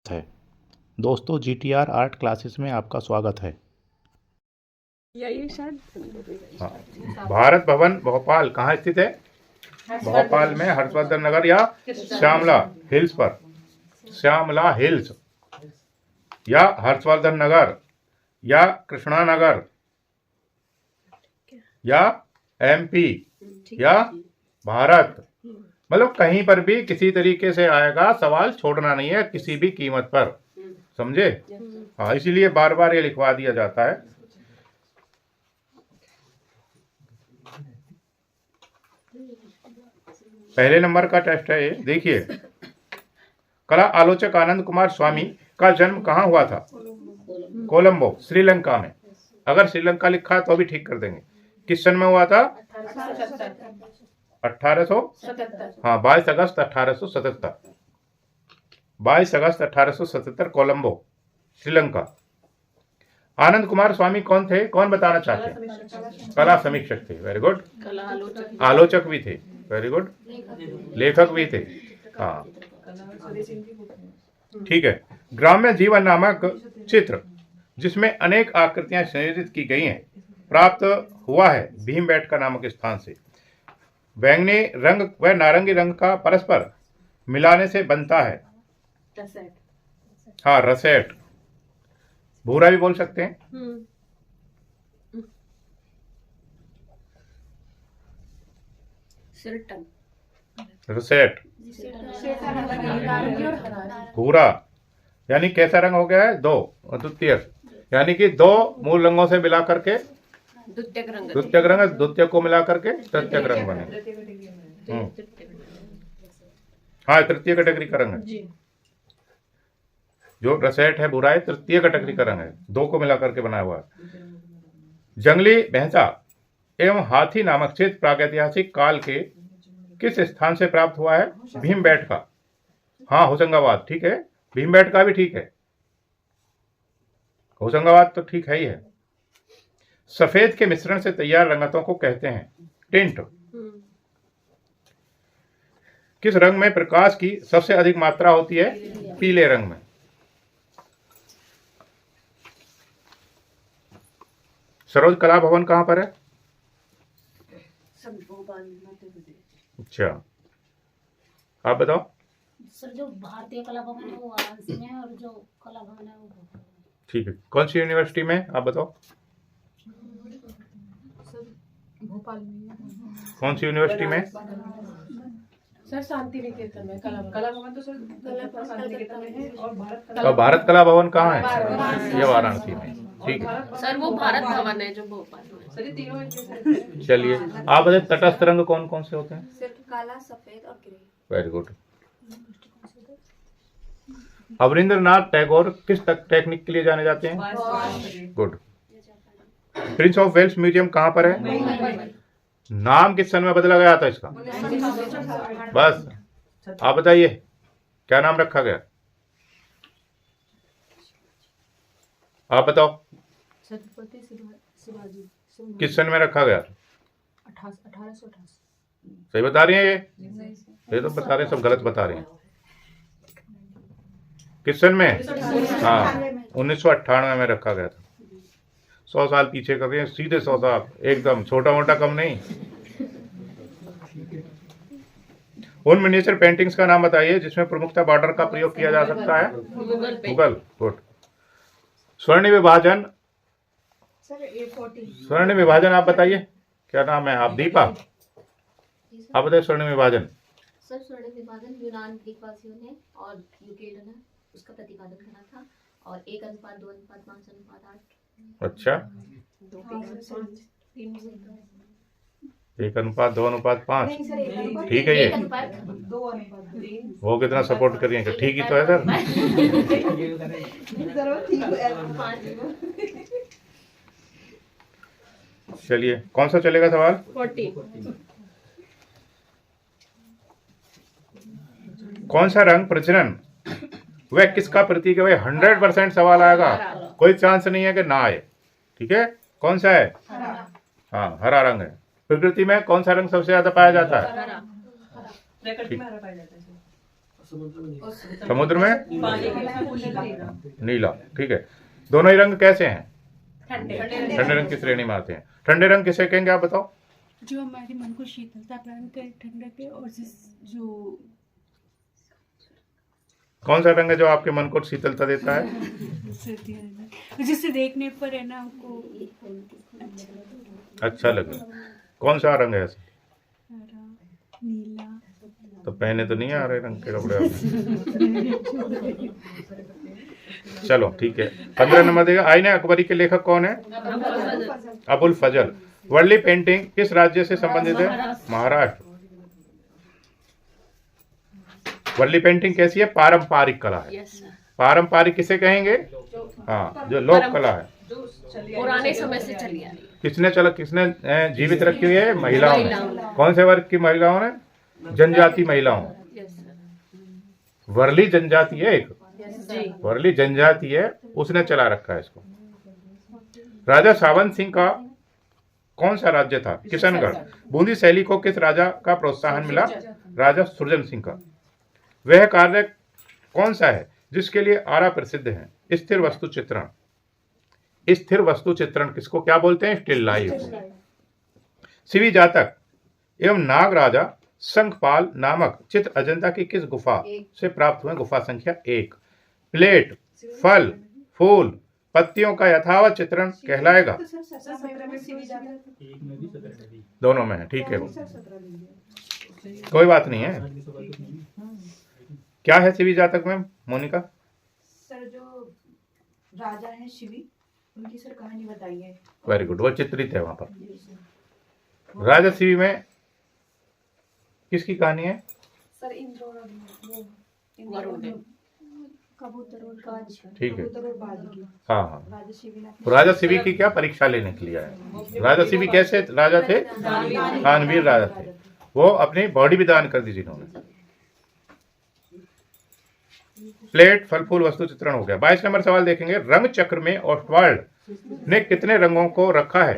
है। दोस्तों GTR art classes में आपका स्वागत है। यही शायद भारत भवन भोपाल कहाँ स्थित है? भोपाल में हर्षवर्धन नगर या श्यामला हिल्स पर, श्यामला हिल्स या हर्षवर्धन नगर या कृष्णा नगर या MP या भारत, मतलब कहीं पर भी किसी तरीके से आएगा, सवाल छोड़ना नहीं है किसी भी कीमत पर, समझे? हाँ, इसीलिए बार बार ये लिखवा दिया जाता है। पहले नंबर का टेस्ट है ये, देखिए। कला आलोचक आनंद कुमार स्वामी का जन्म कहाँ हुआ था? कोलंबो, श्रीलंका में। अगर श्रीलंका लिखा है तो भी ठीक कर देंगे। किस सन में हुआ था? 1877। हाँ, 22 अगस्त 1877। 22 अगस्त 1877 कोलंबो, श्रीलंका। आनंद कुमार स्वामी कौन थे? कौन बताना चाहते हैं? कला समीक्षक थे, वेरी गुड। आलोचक भी थे, वेरी गुड। लेखक भी थे, हाँ ठीक है। ग्राम्य जीवन नामक चित्र जिसमें अनेक आकृतियां संयोजित की गई हैं, प्राप्त हुआ है भीमबेटका नामक स्थान से। बैंगनी रंग व नारंगी रंग का परस्पर मिलाने से बनता है हाँ, रसेट। भूरा भी बोल सकते हैं। रसेट, भूरा यानी कैसा रंग हो गया है? दो द्वितीयक, यानी कि दो मूल रंगों से मिला करके द्वितीयक रंग, द्वितीयक को मिला करके तृतीयक रंग बने। हाँ, तृतीय कैटेगरी का रंग है। जो रसेट है भूरा है, तृतीय कैटेगरी का रंग है, दो को मिला करके बनाया हुआ है। जंगली भैंसा एवं हाथी नामक चित्र प्रागैतिहासिक काल के किस स्थान से प्राप्त हुआ है? भीमबेटका। हाँ, होशंगाबाद, ठीक है। भीमबेटका भी ठीक है, होशंगाबाद तो ठीक है ही है। सफेद के मिश्रण से तैयार रंगतों को कहते हैं टिंट। किस रंग में प्रकाश की सबसे अधिक मात्रा होती है? पीले रंग में। सरोज कला भवन कहाँ पर है? अच्छा, आप बताओ। सर, जो भारतीय कला भवन है वो वाराणसी में है और जो कला भवन है वो भोपाल में। ठीक है, कौन सी यूनिवर्सिटी में, आप बताओ। भोपाल में। कौन सी यूनिवर्सिटी में? सर, शांति निकेतन में कला भवन तो सर शांति निकेतन में है। और भारत कला भवन कहाँ है? ये वाराणसी में, ठीक है। सर, वो भारत भवन है जो भोपाल में। सर, ये तीनों एक जैसे। चलिए, आप बताइए तटस्थ रंग कौन कौन से होते हैं? सिर्फ काला, सफेद और grey. Very good. Abanindranath Tagore किस टेक्निक के लिए जाने जाते हैं? Good. Prince of Wales museum कहाँ पर है? नाम किस सन में बदला गया था इसका? बस आप बताइए, क्या नाम रखा गया? आप बताओ, छत्रपति शिवाजी। किस सन में रखा गया? 1888। सही बता रही हैं ये तो बता रहे हैं, सब गलत बता रहे हैं। किस सन में? हाँ, 1998 में रखा गया था। 100 साल पीछे कर रहे हैं, सीधे 100 साल, एकदम छोटा मोटा कम नहीं। उन मिनिएचर पेंटिंग्स का नाम बताइए जिसमें प्रमुखता बॉर्डर का प्रयोग किया जा सकता है? मुगल, गुड। स्वर्ण विभाजन, स्वर्ण विभाजन आप बताइए, क्या नाम है? आप दीपा, आप बताइए स्वर्ण विभाजन। सर, स्वर्ण विभाजन यूनान ग्रीकवासियों ने और यूक्रेन ने उसका प्रतिपादन करा था और 1:2:5:8। अच्छा, 1:2:5, ठीक है। ये वो कितना सपोर्ट करिए, ठीक ही तो है सर। चलिए, कौन सा चलेगा सवाल? 40। कौन सा रंग प्रजनन वह किसका प्रतीक है? भाई 100% सवाल आएगा, कोई चांस नहीं है कि ना आए, ठीक है। कौन सा है? हाँ, हरा रंग है। प्रकृति में कौन सा रंग सबसे ज्यादा पाया जाता है? प्रकृति में हरा पाया जाता है। समुद्र में नीला। ठीक है, दोनों ही रंग कैसे हैं? ठंडे रंग की श्रेणी में आते हैं। ठंडे रंग किसे कहेंगे आप बताओ? जो हमारे मन को शीतलता प्रदान करे, ठंडक है, और जो कौन सा रंग है जो आपके मन को शीतलता देता है? जिससे देखने पर है ना हमको अच्छा लगे। कौन सा रंग है ऐसा? हरा, नीला। तो पहने तो नहीं आ रहे रंग के कपड़े आपने। चलो ठीक है, 15 नंबर देगा। आईने अकबरी के लेखक कौन है? अबुल फजल। वर्ली पेंटिंग किस राज्य से संबंधित है? महाराष्ट्र। वर्ली पेंटिंग कैसी है? पारंपरिक कला है। Yes sir. पारंपरिक किसे कहेंगे? हाँ, जो लोक कला है, पुराने समय से चली आ रही किसने जीवित रखी हुई है? महिलाओं ने। कौन से वर्ग की महिलाओं ने? जनजाति महिलाओं। है। Yes sir. वर्ली जनजाति है एक, जी। वर्ली जनजाति है, उसने चला रखा है इसको। राजा सावंत सिंह का कौन सा राज्य था? किशनगढ़। बूंदी शैली को किस राजा का प्रोत्साहन मिला? राजा सुरजन सिंह का। वह कार्य कौन सा है जिसके लिए आरा प्रसिद्ध है? स्थिर वस्तु चित्रण। स्थिर वस्तु चित्रण किसको क्या बोलते हैं? Still life. शिवी जातक एवं नाग राजा शंखपाल नामक चित्र अजंता की किस गुफा से प्राप्त हुए? गुफा संख्या 1। प्लेट, फल, फूल, पत्तियों का यथावत चित्रण कहलाएगा। दोनों में है, ठीक है, कोई बात नहीं है। क्या है शिवी जातक में मोनिका? सर जो राजा है शिवी, उनकी सर कहानी बताई है। वेरी गुड, वो चित्रित है वहां पर। राजा शिवी में किसकी कहानी है? सर इंद्र और वरुण देव। कबूतर और बाज। ठीक है, कबूतर और बाज की हाँ हाँ। राजा शिवी ने तो राजा शिवी की क्या परीक्षा लेने के लिए आया। राजा शिवी कैसे राजा थे? दानवीर राजा थे। वो अपनी बॉडी भी दान कर दी जिन्होंने। प्लेट, फल फूल, वस्तु चित्रण हो गया। 22 नंबर सवाल देखेंगे। रंग चक्र में ऑस्वाल्ड ने कितने रंगों को रखा है?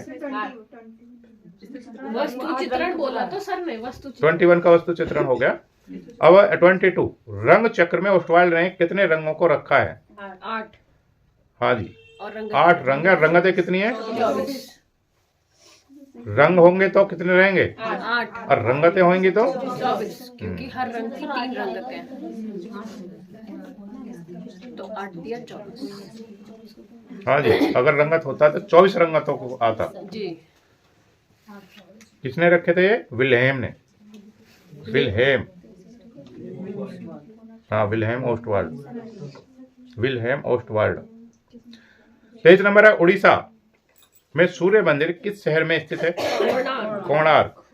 वस्तु चित्रण बोला तो सर ने वस्तु 21 का वस्तु चित्रण हो गया। अब 22 रंग चक्र में ऑस्वाल्ड ने कितने रंगों को रखा है? 8 हाँ जी, और रंग 8 रंग है। रंगतें कितनी है? 24। रंग होंगे तो कितने रहेंगे? 8 और रंगतें होंगी तो 24, क्योंकि हर रंग की 3 रंगतें हैं, तो 8 दिया 24। हाँ जी, अगर रंगत होता तो 24 रंगतों को आता। जी। किसने रखे थे ये? विल्हेम ने। विल्हेम, हाँ, Wilhelm Ostwald. Wilhelm Ostwald. 23 number है। उड़ीसा में सूर्य मंदिर किस शहर में स्थित है? कोणार्क।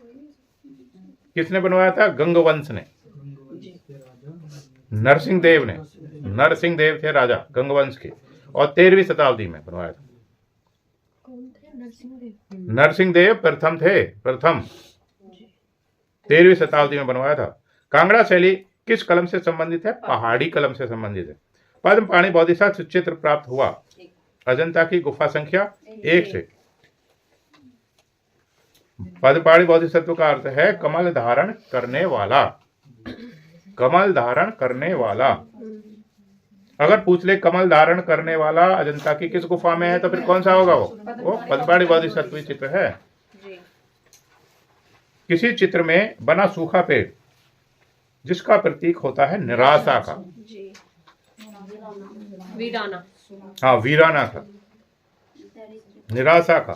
किसने बनवाया था? गंगवंश ने। नरसिंह देव ने। नरसिंह देव थे राजा गंगवंश के, और 13वीं शताब्दी में बनवाया था। नरसिंह देव प्रथम थे, प्रथम 13वीं शताब्दी में बनवाया था। कांगड़ा शैली किस कलम से संबंधित है? पहाड़ी कलम से संबंधित है। पद्मपाणि बोधिसत्व चित्र प्राप्त हुआ अजंता की गुफा संख्या 1 से। पद्मपाणि बोधिसत्व का अर्थ है कमल धारण करने वाला। कमल धारण करने वाला। अगर पूछ ले कमल धारण करने वाला अजंता की किस गुफा में है, तो फिर कौन सा होगा? वो पद्मपाणि बोधिसत्व चित्र है। किसी चित्र में बना सूखा पेड़ जिसका प्रतीक होता है निराशा का? वीराना। हाँ, वीराना का, निराशा का।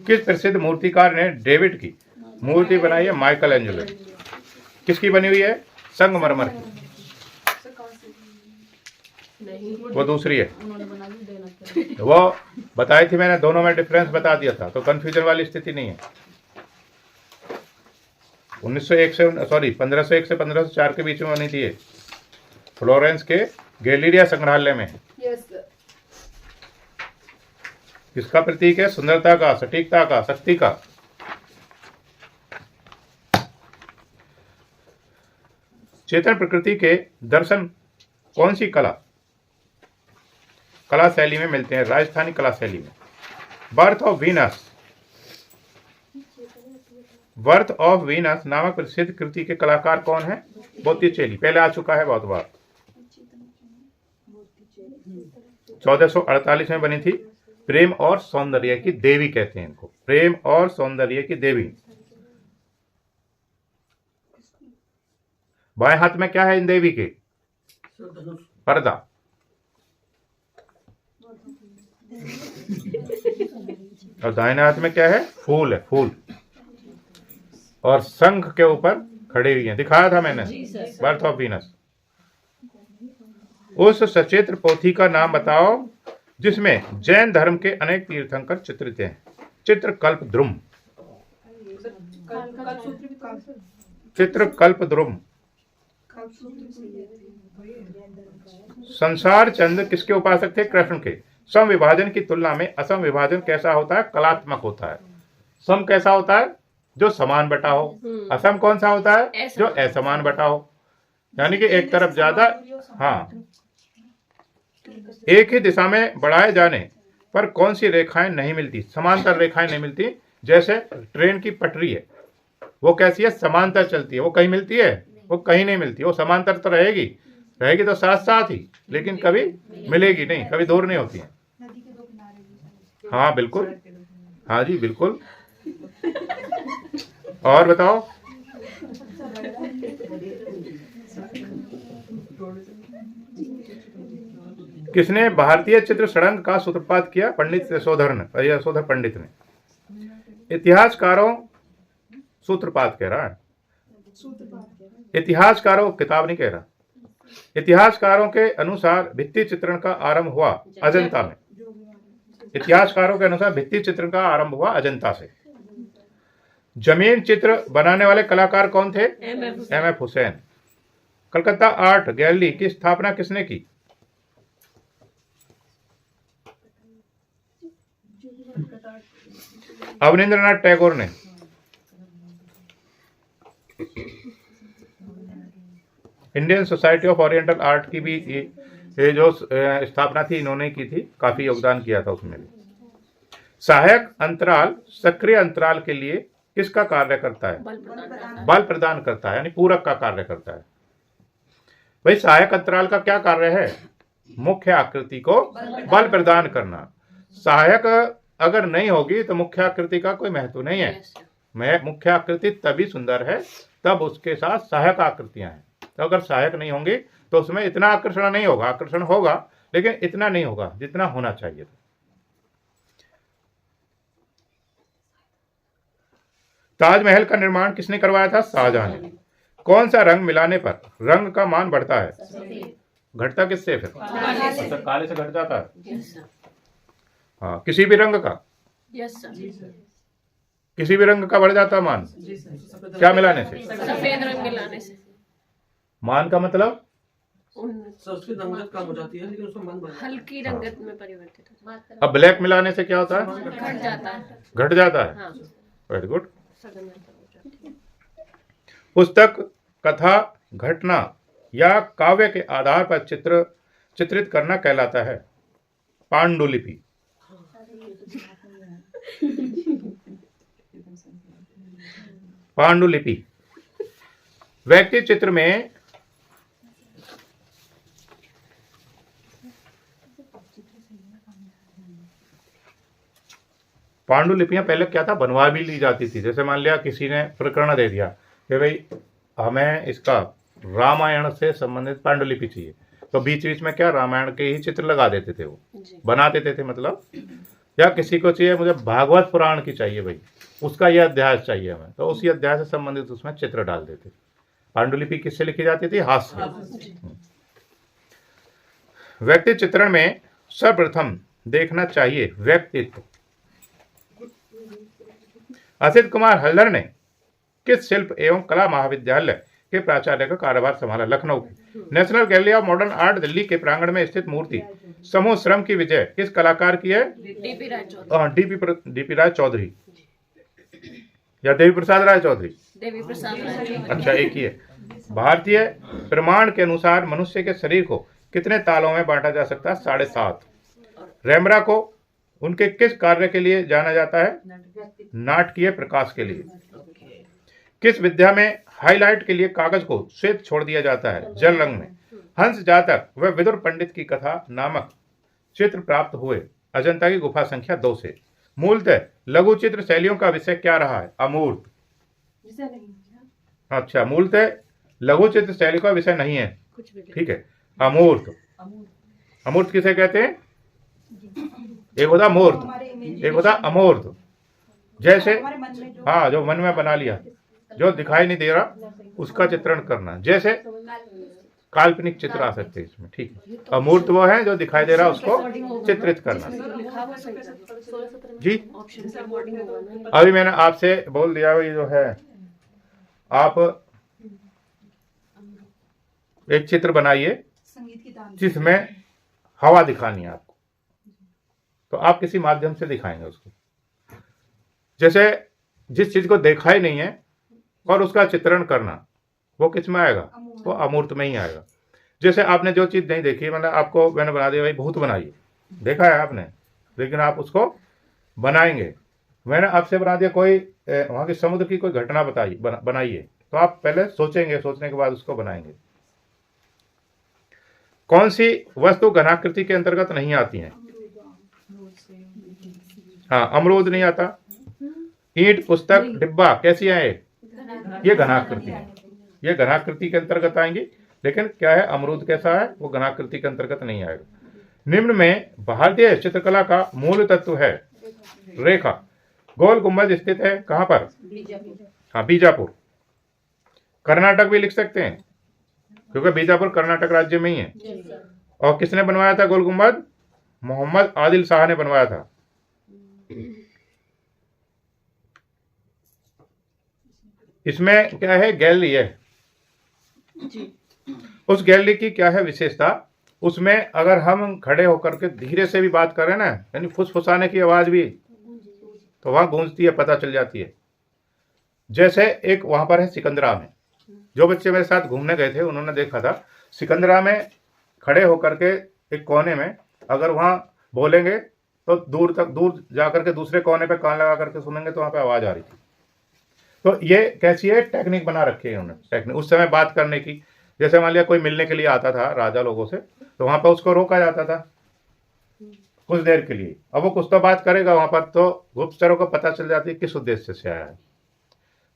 किस प्रसिद्ध मूर्तिकार ने डेविड की मूर्ति बनाई है? Michael Angelo. किसकी बनी हुई है? संगमरमर की। वो दूसरी है, वो बताई थी मैंने, दोनों में डिफरेंस बता दिया था, तो कंफ्यूजन वाली स्थिति नहीं है। 1501 से 1504 के बीच में बनी थी ये। फ्लोरेंस के गैलेरिया संग्रहालय में। किसका प्रतीक है? सुंदरता का, सटीकता का, शक्ति का। चेतन प्रकृति के दर्शन कौन सी कला शैली में मिलते हैं? राजस्थानी कला शैली में। Birth of Venus birth of Venus नामक प्रसिद्ध कृति के कलाकार कौन है? बोत्तिचेली। पहले आ चुका है बहुत बार, 1448 में बनी थी। प्रेम और सौंदर्य की देवी कहते हैं इनको, प्रेम और सौंदर्य की देवी। बाएं हाथ में क्या है इन देवी के? पर्दा। और दाहिने हाथ में क्या है? फूल है, फूल। और शंख के ऊपर खड़े हुई हैं, दिखाया था मैंने, बर्थ ऑफ वीनस। उस सचित्र पोथी का नाम बताओ जिसमें जैन धर्म के अनेक तीर्थंकर चित्रित हैं। चित्रकल्पद्रुम, चित्रकल्पद्रुम। संसार चंद किसके उपासक थे? कृष्ण के। सम विभाजन की तुलना में असम विभाजन कैसा होता है? कलात्मक होता है। सम कैसा होता है? जो समान बटा हो। असम कौन सा होता है? जो असमान बटा हो, यानी कि एक तरफ ज्यादा, हाँ, एक ही दिशा में बढ़ाए जाने पर कौन सी रेखाएं नहीं मिलती? समांतर रेखाएं नहीं मिलती। जैसे ट्रेन की पटरी है, वो कैसी है? समांतर चलती है। वो कहीं मिलती है? वो कहीं नहीं मिलती। वो समांतर तो रहेगी तो साथ साथ ही, लेकिन कभी मिलेगी नहीं, कभी दूर नहीं होती है। हाँ बिल्कुल, हाँ जी बिल्कुल। और बताओ। किसने भारतीय चित्र षडंग का सूत्रपात किया? पंडित यशोधर पंडित ने। इतिहासकारों, सूत्रपात कह रहा है, इतिहासकारों, किताब नहीं कह रहा। इतिहासकारों के अनुसार भित्ति चित्रण का आरंभ हुआ अजंता में। इतिहासकारों के अनुसार भित्ति चित्रण का आरंभ हुआ अजंता से। जमीन चित्र बनाने वाले कलाकार कौन थे? MF. Hussain. Calcutta art gallery की स्थापना किसने की? अवनींद्रनाथ टैगोर ने। Indian society of oriental art की भी ये जो स्थापना थी इन्होंने की थी, काफी योगदान किया था उसमें भी। सहायक अंतराल सक्रिय अंतराल के लिए किसका कार्य करता है? बल प्रदान करता है, यानी पूरक का कार्य करता है। भाई सहायक अंतराल का क्या कार्य है? मुख्य आकृति को बल प्रदान करना। सहायक अगर नहीं होगी तो मुख्य आकृति का कोई महत्व नहीं है। मुख्य आकृति तभी सुंदर है तब उसके साथ सहायक आकृतियां हैं। तो अगर सहायक नहीं होंगे तो उसमें इतना आकर्षण नहीं होगा। आकर्षण होगा लेकिन इतना नहीं होगा जितना होना चाहिए था। ताजमहल का निर्माण किसने करवाया था? शाहजहां ने। कौन सा रंग मिलाने पर रंग का मान बढ़ता है? घटता किससे फिर? तो काले से घट जाता है। हाँ, किसी भी रंग का, किसी भी रंग का बढ़ जाता है मान। क्या मिलाने से? सफेद रंग मिलाने से। मान का मतलब उसकी रंगत कम हो जाती है लेकिन उसका मन बढ़ता है। हल्की रंगत में परिवर्तित होता है। अब ब्लैक मिलाने से क्या होता है? घट जाता है। घट जाता है। हाँ। Very good. सघनता हो जाती है। पुस्तक, कथा, घटना या काव्य के आधार पर चित्रित करना कहलाता है पांडुलिपि। पांडुलिपि व्यक्ति चित्र में पांडुलिपियां पहले क्या था? बनवा भी ली जाती थी। जैसे मान लिया किसी ने प्रकरण दे दिया कि भाई हमें इसका रामायण से संबंधित पांडुलिपि चाहिए, तो बीच बीच में क्या रामायण के ही चित्र लगा देते थे, वो बना देते थे मतलब। या किसी को चाहिए मुझे भागवत पुराण की चाहिए भाई, उसका यह अध्याय चाहिए हमें, तो उसी अध्याय से संबंधित उसमें चित्र डाल देते। पांडुलिपि किससे लिखी जाती थी? हाथ से। व्यक्ति चित्रण में सर्वप्रथम देखना चाहिए व्यक्तित्व। असित कुमार हल्दर ने किस शिल्प एवं कला महाविद्यालय के प्राचार्य का कार्यभार संभाला? लखनऊ के national gallery of modern art Delhi के प्रांगण में स्थित मूर्ति समूह श्रम की विजय किस कलाकार की है? डीपी राय चौधरी या देवी प्रसाद राय चौधरी? देवी प्रसाद राय। अच्छा, एक ही है। भारतीय प्रमाण के अनुसार मनुष्य के शरीर को कितने तालों में बांटा जा सकता है? 7.5। रेमरा को उनके किस कार्य के लिए जाना जाता है? नाटकीय प्रकाश के लिए। किस विद्या में हाईलाइट के लिए कागज को श्वेत छोड़ दिया जाता है? जल रंग में। हंस जातक व विदुर पंडित की कथा नामक चित्र प्राप्त हुए अजंता की गुफा संख्या 2 से। मूलतः लघु चित्र शैलियों का विषय क्या रहा है? अमूर्त। अच्छा, मूलतः लघु चित्र शैली का विषय नहीं है, कुछ भी ठीक है। अमूर्त, अमूर्त किसे कहते हैं? एक होता मूर्त, एक होता अमूर्त। जैसे हमारे मन में जो हाँ, जो मन में बना लिया, जो दिखाई नहीं दे रहा उसका चित्रण करना। जैसे काल्पनिक चित्र आ सकते हैं इसमें, ठीक है। अमूर्त वो है जो दिखाई दे रहा उसको चित्रित करना। लिखा हुआ सही था। जी, ऑप्शन से अकॉर्डिंग होगा ना। अभी मैंने आपसे बोल दिया ये जो है, आप एक चित्र बनाइए संगीत की तान जिसमें हवा दिखानी है आपको, तो आप किसी माध्यम से दिखाएंगे उसको। जैसे जिस चीज को देखा ही नहीं है और उसका चित्रण करना, वो किस में आएगा? वो अमूर्त में ही आएगा। जैसे आपने जो चीज नहीं देखी, मतलब आपको मैंने बना दिया भाई भूत बनाइए, देखा है आपने, लेकिन आप उसको बनाएंगे। मैंने आपसे बना दिया कोई वहां के समुद्र की कोई घटना बताइए, बनाइए, तो आप पहले सोचेंगे, सोचने के बाद उसको बनाएंगे। कौन सी वस्तु घनाकृति के अंतर्गत नहीं आती है? हाँ, अमरूद नहीं आता। ईंट, पुस्तक, डिब्बा कैसी है? ये घनाकृति है, ये घनाकृति के अंतर्गत आएंगी। लेकिन क्या है, अमरूद कैसा है? वो घनाकृति के अंतर्गत नहीं आएगा। निम्न में भारतीय चित्रकला का मूल तत्व है रेखा। गोल गुंबद स्थित है कहाँ पर? हाँ, बीजापुर। कर्नाटक भी लिख सकते हैं क्योंकि बीजापुर कर्नाटक राज्य में ही है। और किसने बनवाया था गोल गुंबद? मोहम्मद आदिल शाह ने बनवाया था। इसमें क्या है, गैलरी है। उस गैलरी की क्या है विशेषता? उसमें अगर हम खड़े होकर के धीरे से भी बात करें ना, यानी फुसफुसाने की आवाज भी, तो वहां गूंजती है, पता चल जाती है। जैसे एक वहां पर है सिकंदरा में, जो बच्चे मेरे साथ घूमने गए थे उन्होंने देखा था, सिकंदरा में खड़े होकर के एक कोने में अगर वहां बोलेंगे तो दूर जाकर के दूसरे कोने पे कान लगा करके सुनेंगे तो वहां पे आवाज आ रही थी। तो ये कैसी है, टेक्निक बना रखी है उन्होंने, टेक्निक उस समय बात करने की। जैसे मान लिया कोई मिलने के लिए आता था राजा लोगों से, तो वहां पर उसको रोका जाता था कुछ देर के लिए। अब वो कुछ तो बात करेगा वहां पर, तो गुप्तचरों को पता चल जाती है किस उद्देश्य से आया है।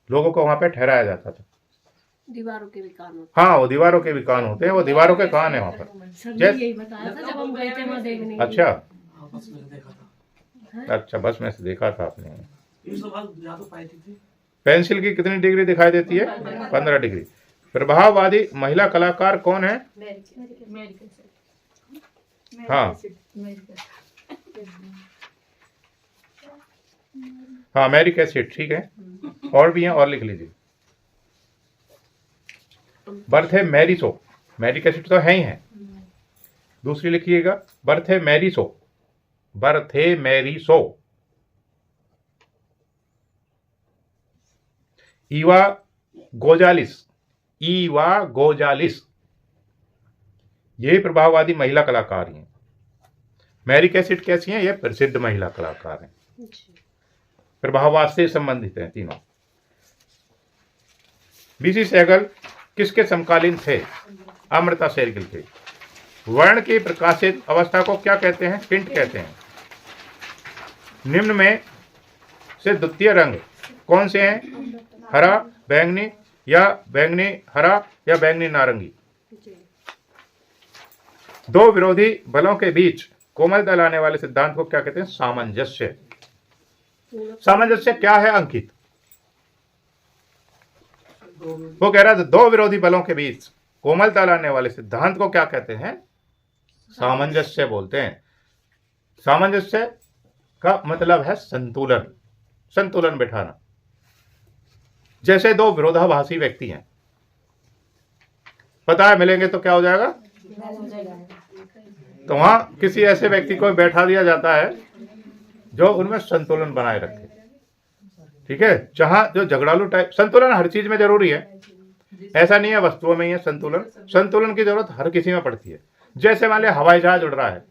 लोगों को वहां पे ठहराया जाता था। दीवारों के भी कान होते हाँ, वो दीवारों के भी कान होते हैं, वो दीवारों के कान है वहां पर। सर ने यही बताया था जब हम गए थे वहाँ देखने के लिए। अच्छा, हाँ, बस मैंने देखा था। अच्छा, बस में से देखा था आपने। ये सब बात ज्यादा पाई थी। पेंसिल की कितनी डिग्री दिखाई देती है? 15 डिग्री। प्रभाववादी महिला कलाकार कौन है? हाँ हाँ, मैरी कैसेट, ठीक है। और भी हैं, और लिख लीजिए। बर्थे मैरिसो, मैरी कैसेट तो है ही है। दूसरी लिखिएगा, बर्थे मैरिसो, बर्थे मैरिसो। ईवा गोजालिस, ईवा गोजालिस, ये प्रभाववादी महिला कलाकार हैं। मैरी कैसेट कैसी हैं? ये प्रसिद्ध महिला कलाकार हैं, प्रभाववाद से संबंधित हैं तीनों। बीसी सहगल किसके समकालीन थे? अमृता शेरगिल के। वर्ण की प्रकाशित अवस्था को क्या कहते हैं? टिंट कहते हैं। निम्न में से द्वितीय रंग कौन से हैं? हरा, बैंगनी या बैंगनी हरा या बैंगनी नारंगी। दो विरोधी बलों के बीच कोमलता लाने वाले सिद्धांत को क्या कहते हैं? सामंजस्य। सामंजस्य क्या है अंकित? वो कह रहा था दो विरोधी बलों के बीच कोमलता लाने वाले सिद्धांत को क्या कहते हैं? सामंजस्य बोलते हैं। सामंजस्य का मतलब है संतुलन, संतुलन बिठाना। जैसे दो विरोधाभासी व्यक्ति हैं, पता है मिलेंगे तो क्या हो जाएगा? तो वहां किसी ऐसे व्यक्ति को बैठा दिया जाता है जो उनमें संतुलन बनाए रखे, ठीक है। जहां जो झगड़ालू टाइप, संतुलन हर चीज में जरूरी है, ऐसा नहीं है वस्तुओं में ही है संतुलन। संतुलन की जरूरत हर किसी में पड़ती है। जैसे मान लिया हवाई जहाज उड़ रहा है,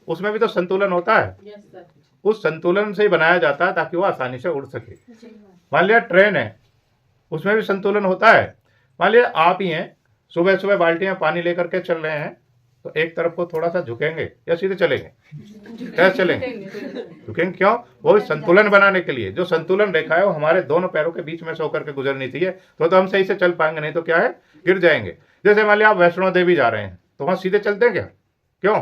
उसमें भी तो संतुलन होता है, उस संतुलन से ही बनाया जाता है ताकि वो आसानी से उड़ सके। मान लिया ट्रेन है, उसमें भी संतुलन होता है। मान लीजिए आप ही हैं, सुबह सुबह बाल्टी में पानी लेकर के चल रहे हैं, तो एक तरफ को थोड़ा सा झुकेंगे या सीधे चलेंगे? कैसे चलेंगे? झुकेंगे। क्यों? वो संतुलन बनाने के लिए, जो संतुलन रेखा है वो हमारे दोनों पैरों के बीच में से होकर के गुजरनी चाहिए, तो हम सही से चल पाएंगे, नहीं तो क्या है, गिर जाएंगे। जैसे मान लिया आप वैष्णो देवी जा रहे हैं, तो वहां सीधे चलते हैं क्या? क्यों?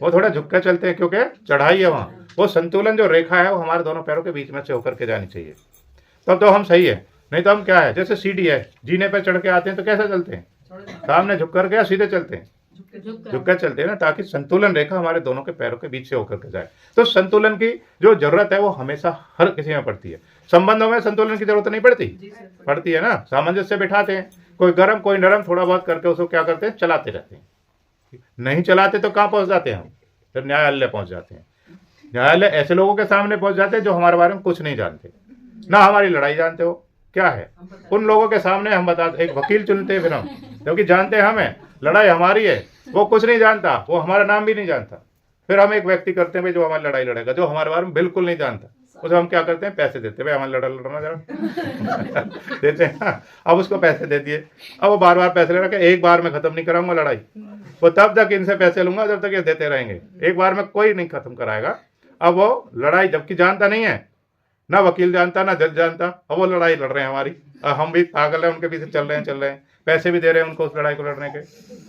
वो थोड़ा झुक कर चलते हैं, क्योंकि चढ़ाई है वहां। वो संतुलन जो रेखा है वो हमारे दोनों पैरों के बीच में से होकर के जानी चाहिए, तब तो हम सही है। नहीं तो हम क्या है, जैसे सीढ़ी है, जीने पे चढ़ के आते हैं तो कैसे चलते हैं? सामने झुक करके या सीधे चलते हैं? झुक कर चलते हैं ना, ताकि संतुलन रेखा हमारे दोनों के पैरों के बीच से होकर के जाए। तो संतुलन की जो जरूरत है वो हमेशा हर किसी में पड़ती है। संबंधों में संतुलन की जरूरत नहीं पड़ती? पड़ती है ना। सामंजस्य बिठाते हैं, कोई गर्म कोई नरम, थोड़ा बहुत करके उसको क्या करते हैं, चलाते रहते हैं। नहीं चलाते तो कहाँ पहुंच जाते हैं हम? फिर न्यायालय पहुंच जाते हैं। न्यायालय ऐसे लोगों के सामने पहुंच जाते हैं जो हमारे बारे में कुछ नहीं जानते, ना हमारी लड़ाई जानते हो क्या है। उन लोगों के सामने हम बताते, एक वकील चुनते हैं फिर हम, क्योंकि जानते हैं हमें लड़ाई हमारी है, वो कुछ नहीं जानता, वो हमारा नाम भी नहीं जानता। फिर हम एक व्यक्ति करते हैं भाई जो हमारी लड़ाई लड़ेगा, जो हमारे बारे में बिल्कुल नहीं जानता, उसे हम क्या करते हैं, पैसे देते हैं, भाई हमारी लड़ना जरा देते हैं। हाँ, अब उसको पैसे दे दिए, अब वो बार बार पैसे ले रहा है, एक बार में खत्म नहीं कराऊंगा लड़ाई, वो तब तक इनसे पैसे लूंगा जब तक ये देते रहेंगे, एक बार में कोई नहीं खत्म कराएगा। अब वो लड़ाई जबकि जानता नहीं है, ना वकील जानता ना जज जानता, अब वो लड़ाई लड़ रहे हैं हमारी, हम भी पागल हैं उनके पीछे चल रहे हैं, पैसे भी दे रहे हैं उनको उस लड़ाई को लड़ने के।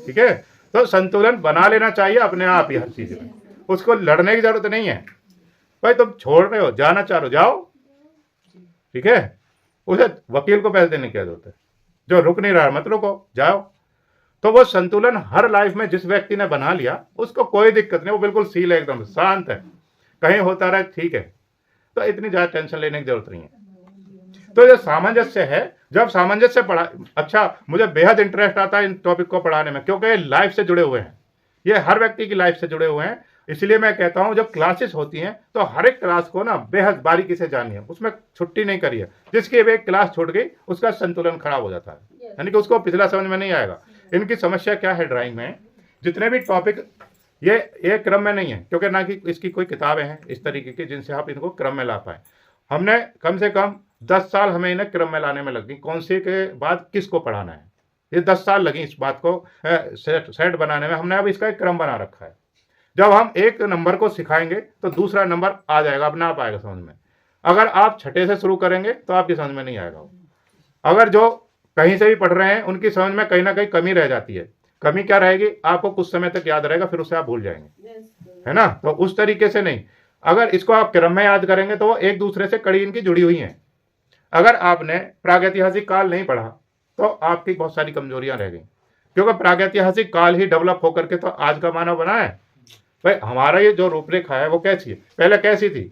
ठीक है, तो संतुलन बना लेना चाहिए अपने आप ही हर चीज में, उसको लड़ने की जरूरत नहीं है। भाई तुम छोड़ रहे हो, जाना चाह रहे हो, जाओ, ठीक है, उसे वकील को पैसे देने की जरूरत है, जो रुक नहीं रहा मत रुको, जाओ। तो वो संतुलन हर लाइफ में जिस व्यक्ति ने बना लिया उसको कोई दिक्कत नहीं, वो बिल्कुल सील है, एकदम शांत है, कहीं होता रहे ठीक है, तो इतनी ज्यादा टेंशन लेने की जरूरत नहीं है। तो जो सामंजस्य है, जब सामंजस्य पढ़ा, अच्छा मुझे बेहद इंटरेस्ट आता है इन टॉपिक को पढ़ाने में, क्योंकि लाइफ से जुड़े हुए हैं, ये हर व्यक्ति की लाइफ से जुड़े हुए हैं। इसलिए मैं कहता हूं जब क्लासेस होती हैं तो हर एक क्लास को ना बेहद बारीकी से जानिए, उसमें छुट्टी नहीं करिए। जिसकी एक क्लास छूट गई उसका संतुलन खराब हो जाता है, यानी कि उसको पिछला समझ में नहीं आएगा। इनकी समस्या क्या है ड्राइंग में, जितने भी टॉपिक ये एक क्रम में नहीं है, क्योंकि ना कि इसकी कोई किताबें हैं इस तरीके की जिनसे आप इनको क्रम में ला पाए। हमने कम से कम 10 साल हमें इन्हें क्रम में लाने में लग गई, कौन से के बाद किसको पढ़ाना है, ये 10 साल लगी इस बात को सेट बनाने में। हमने अब इसका एक क्रम बना रखा है, जब हम एक नंबर को सिखाएंगे तो दूसरा नंबर आ जाएगा, अपने आप आएगा समझ में। अगर आप छठे से शुरू करेंगे तो आपकी समझ में नहीं आएगा। अगर जो कहीं से भी पढ़ रहे हैं उनकी समझ में कहीं ना कहीं कमी रह जाती है। कमी क्या रहेगी, आपको कुछ समय तक याद रहेगा, फिर उसे आप भूल जाएंगे, है ना। तो उस तरीके से नहीं, अगर इसको आप क्रम में याद करेंगे तो वो एक दूसरे से कड़ी इनकी जुड़ी हुई हैं। अगर आपने प्रागैतिहासिक काल नहीं पढ़ा तो आपकी बहुत सारी कमजोरियां रह गई, क्योंकि प्रागैतिहासिक काल ही डेवलप होकर के तो आज का मानव बना है। भाई हमारा ये जो रूपरेखा है वो कैसी है, पहले कैसी थी,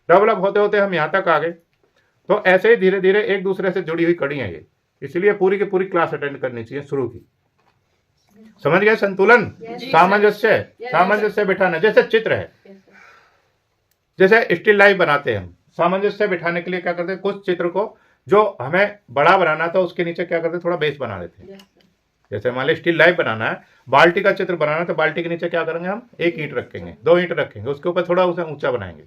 डेवलप होते होते हम यहाँ तक आ गए। तो ऐसे ही धीरे धीरे एक दूसरे से जुड़ी हुई कड़ी है ये, इसलिए पूरी की पूरी क्लास अटेंड करनी चाहिए शुरू की। समझ गए संतुलन, सामंजस्य, सामंजस्य बिठाना। जैसे चित्र है, जैसे स्टिल लाइफ बनाते हैं हम, सामंजस्य बिठाने के लिए क्या करते हैं, कुछ चित्र को जो हमें बड़ा बनाना था उसके नीचे क्या करते हैं, थोड़ा बेस बना देते हैं। जैसे मान लीजिए स्टिल लाइफ बनाना है, बाल्टी का चित्र बनाना है, तो बाल्टी के नीचे क्या करेंगे, हम एक ईंट रखेंगे, 2 ईंट रखेंगे, उसके ऊपर थोड़ा उसे ऊंचा बनाएंगे।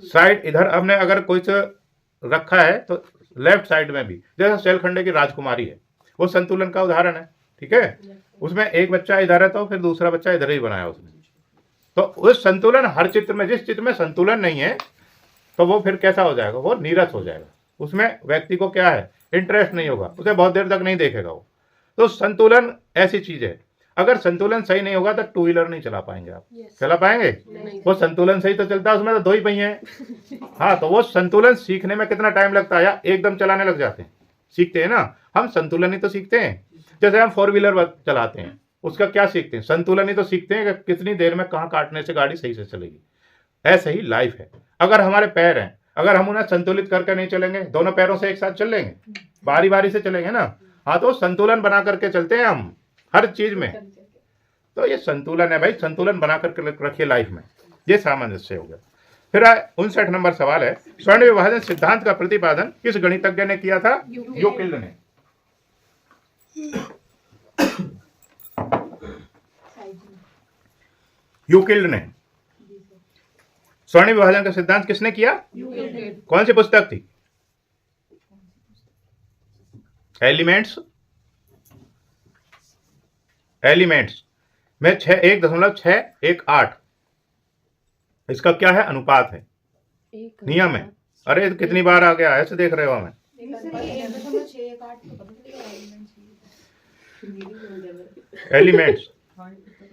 साइड इधर हमने अगर कुछ रखा है तो लेफ्ट साइड में भी, जैसे शैलखंडे की राजकुमारी है, वो संतुलन का उदाहरण है। ठीक है, उसमें एक बच्चा इधर है तो फिर दूसरा बच्चा इधर ही बनाया उसने। तो उस संतुलन हर चित्र में, जिस चित्र में संतुलन नहीं है तो वो फिर कैसा हो जाएगा, वो नीरस हो जाएगा, उसमें व्यक्ति को क्या है, इंटरेस्ट नहीं होगा, उसे बहुत देर तक नहीं देखेगा वो। तो संतुलन ऐसी चीज है, अगर संतुलन सही नहीं होगा तो 2 व्हीलर नहीं चला पाएंगे आप। चला पाएंगे? वो संतुलन सही तो चलता है, उसमें तो 2 ही पहिए हैं। हाँ, तो वो संतुलन सीखने में कितना टाइम लगता है, या एकदम चलाने लग जाते हैं, सीखते हैं ना हम, संतुलन ही तो सीखते हैं। जैसे हम 4 व्हीलर चलाते हैं, उसका क्या सीखते हैं, संतुलन ही तो सीखते हैं कि कितनी देर में कहाँ काटने से गाड़ी सही से चलेगी। ऐसे ही लाइफ है, अगर हमारे पैर हैं, अगर हम उन्हें संतुलित करके नहीं चलेंगे, दोनों पैरों से एक साथ चल लेंगे, बारी बारी से चलेंगे ना। हाँ, तो संतुलन बना करके चलते हैं हम हर चीज में। तो ये संतुलन है भाई, संतुलन बना करके रखिए लाइफ में, ये सामंजस्य हो गया। फिर 59 नंबर सवाल है, स्वर्ण विभाजन सिद्धांत का प्रतिपादन किस गणितज्ञ ने किया था? यूक्लिड ने। यूक्लिड ने स्वर्ण विभाजन का सिद्धांत किसने किया? कौन सी पुस्तक थी? एलिमेंट्स, एलिमेंट्स में 1.618 इसका क्या है? अनुपात है, नियम है। अरे कितनी बार आ गया, ऐसे देख रहे हो हमें? एलिमेंट्स।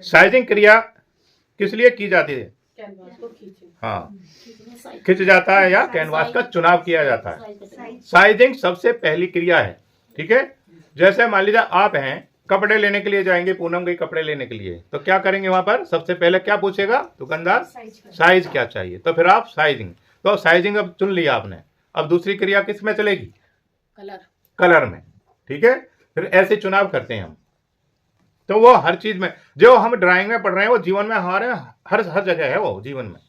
साइजिंग क्रिया किस लिए की जाती है? कैनवास को खींचे। हाँ, खिंच जाता है या कैनवास का चुनाव किया जाता है। साइजिंग सबसे पहली क्रिया है, ठीक है। जैसे मान लीजिए आप हैं, कपड़े लेने के लिए जाएंगे, पूनम गई कपड़े लेने के लिए, तो क्या करेंगे? वहां पर सबसे पहले क्या पूछेगा दुकानदार? साइज क्या चाहिए। तो फिर आप साइजिंग, तो साइजिंग अब चुन लिया आपने। अब दूसरी क्रिया किस में चलेगी? कलर, कलर में, ठीक है। फिर ऐसे चुनाव करते हैं हम। तो वो हर चीज में, जो हम ड्राइंग में पढ़ रहे हैं वो जीवन में हमारे हर जगह है वो जीवन में।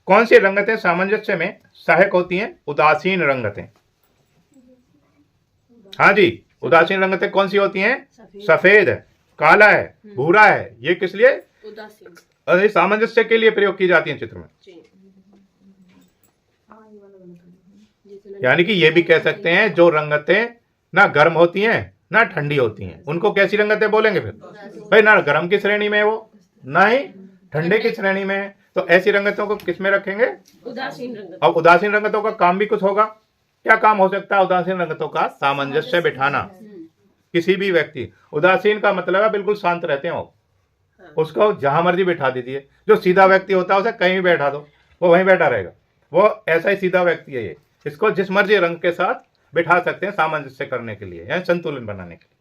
कौन सी रंगतें सामंजस्य में सहायक होती हैं? उदासीन रंगतें। हाँ जी, उदासीन रंगतें कौन सी होती हैं? सफेद है, काला है, भूरा है। ये किस लिए? उदासीन, अरे सामंजस्य के लिए प्रयोग की जाती है चित्र में। यानी कि ये भी कह सकते हैं जो रंगतें ना गर्म होती हैं ना ठंडी होती हैं, उनको कैसी रंगतें बोलेंगे? फिर भाई ना गर्म की श्रेणी में है वो, ना ही ठंडे की श्रेणी में है। तो ऐसी रंगतों को किस में रखेंगे? उदासीन रंगत। अब उदासीन रंगतों का काम भी कुछ होगा। क्या काम हो सकता है उदासीन रंगतों का? सामंजस्य बिठाना। किसी भी व्यक्ति, उदासीन का मतलब है बिल्कुल शांत रहते हैं वो, उसको जहां मर्जी बैठा दीजिए। जो सीधा व्यक्ति होता है उसे कहीं भी बैठा दो, वो वहीं बैठा रहेगा। वो ऐसा ही सीधा व्यक्ति है ये। इसको जिस मर्जी रंग के साथ बैठा सकते हैं सामंजस्य करने के लिए, यानी संतुलन बनाने के लिए।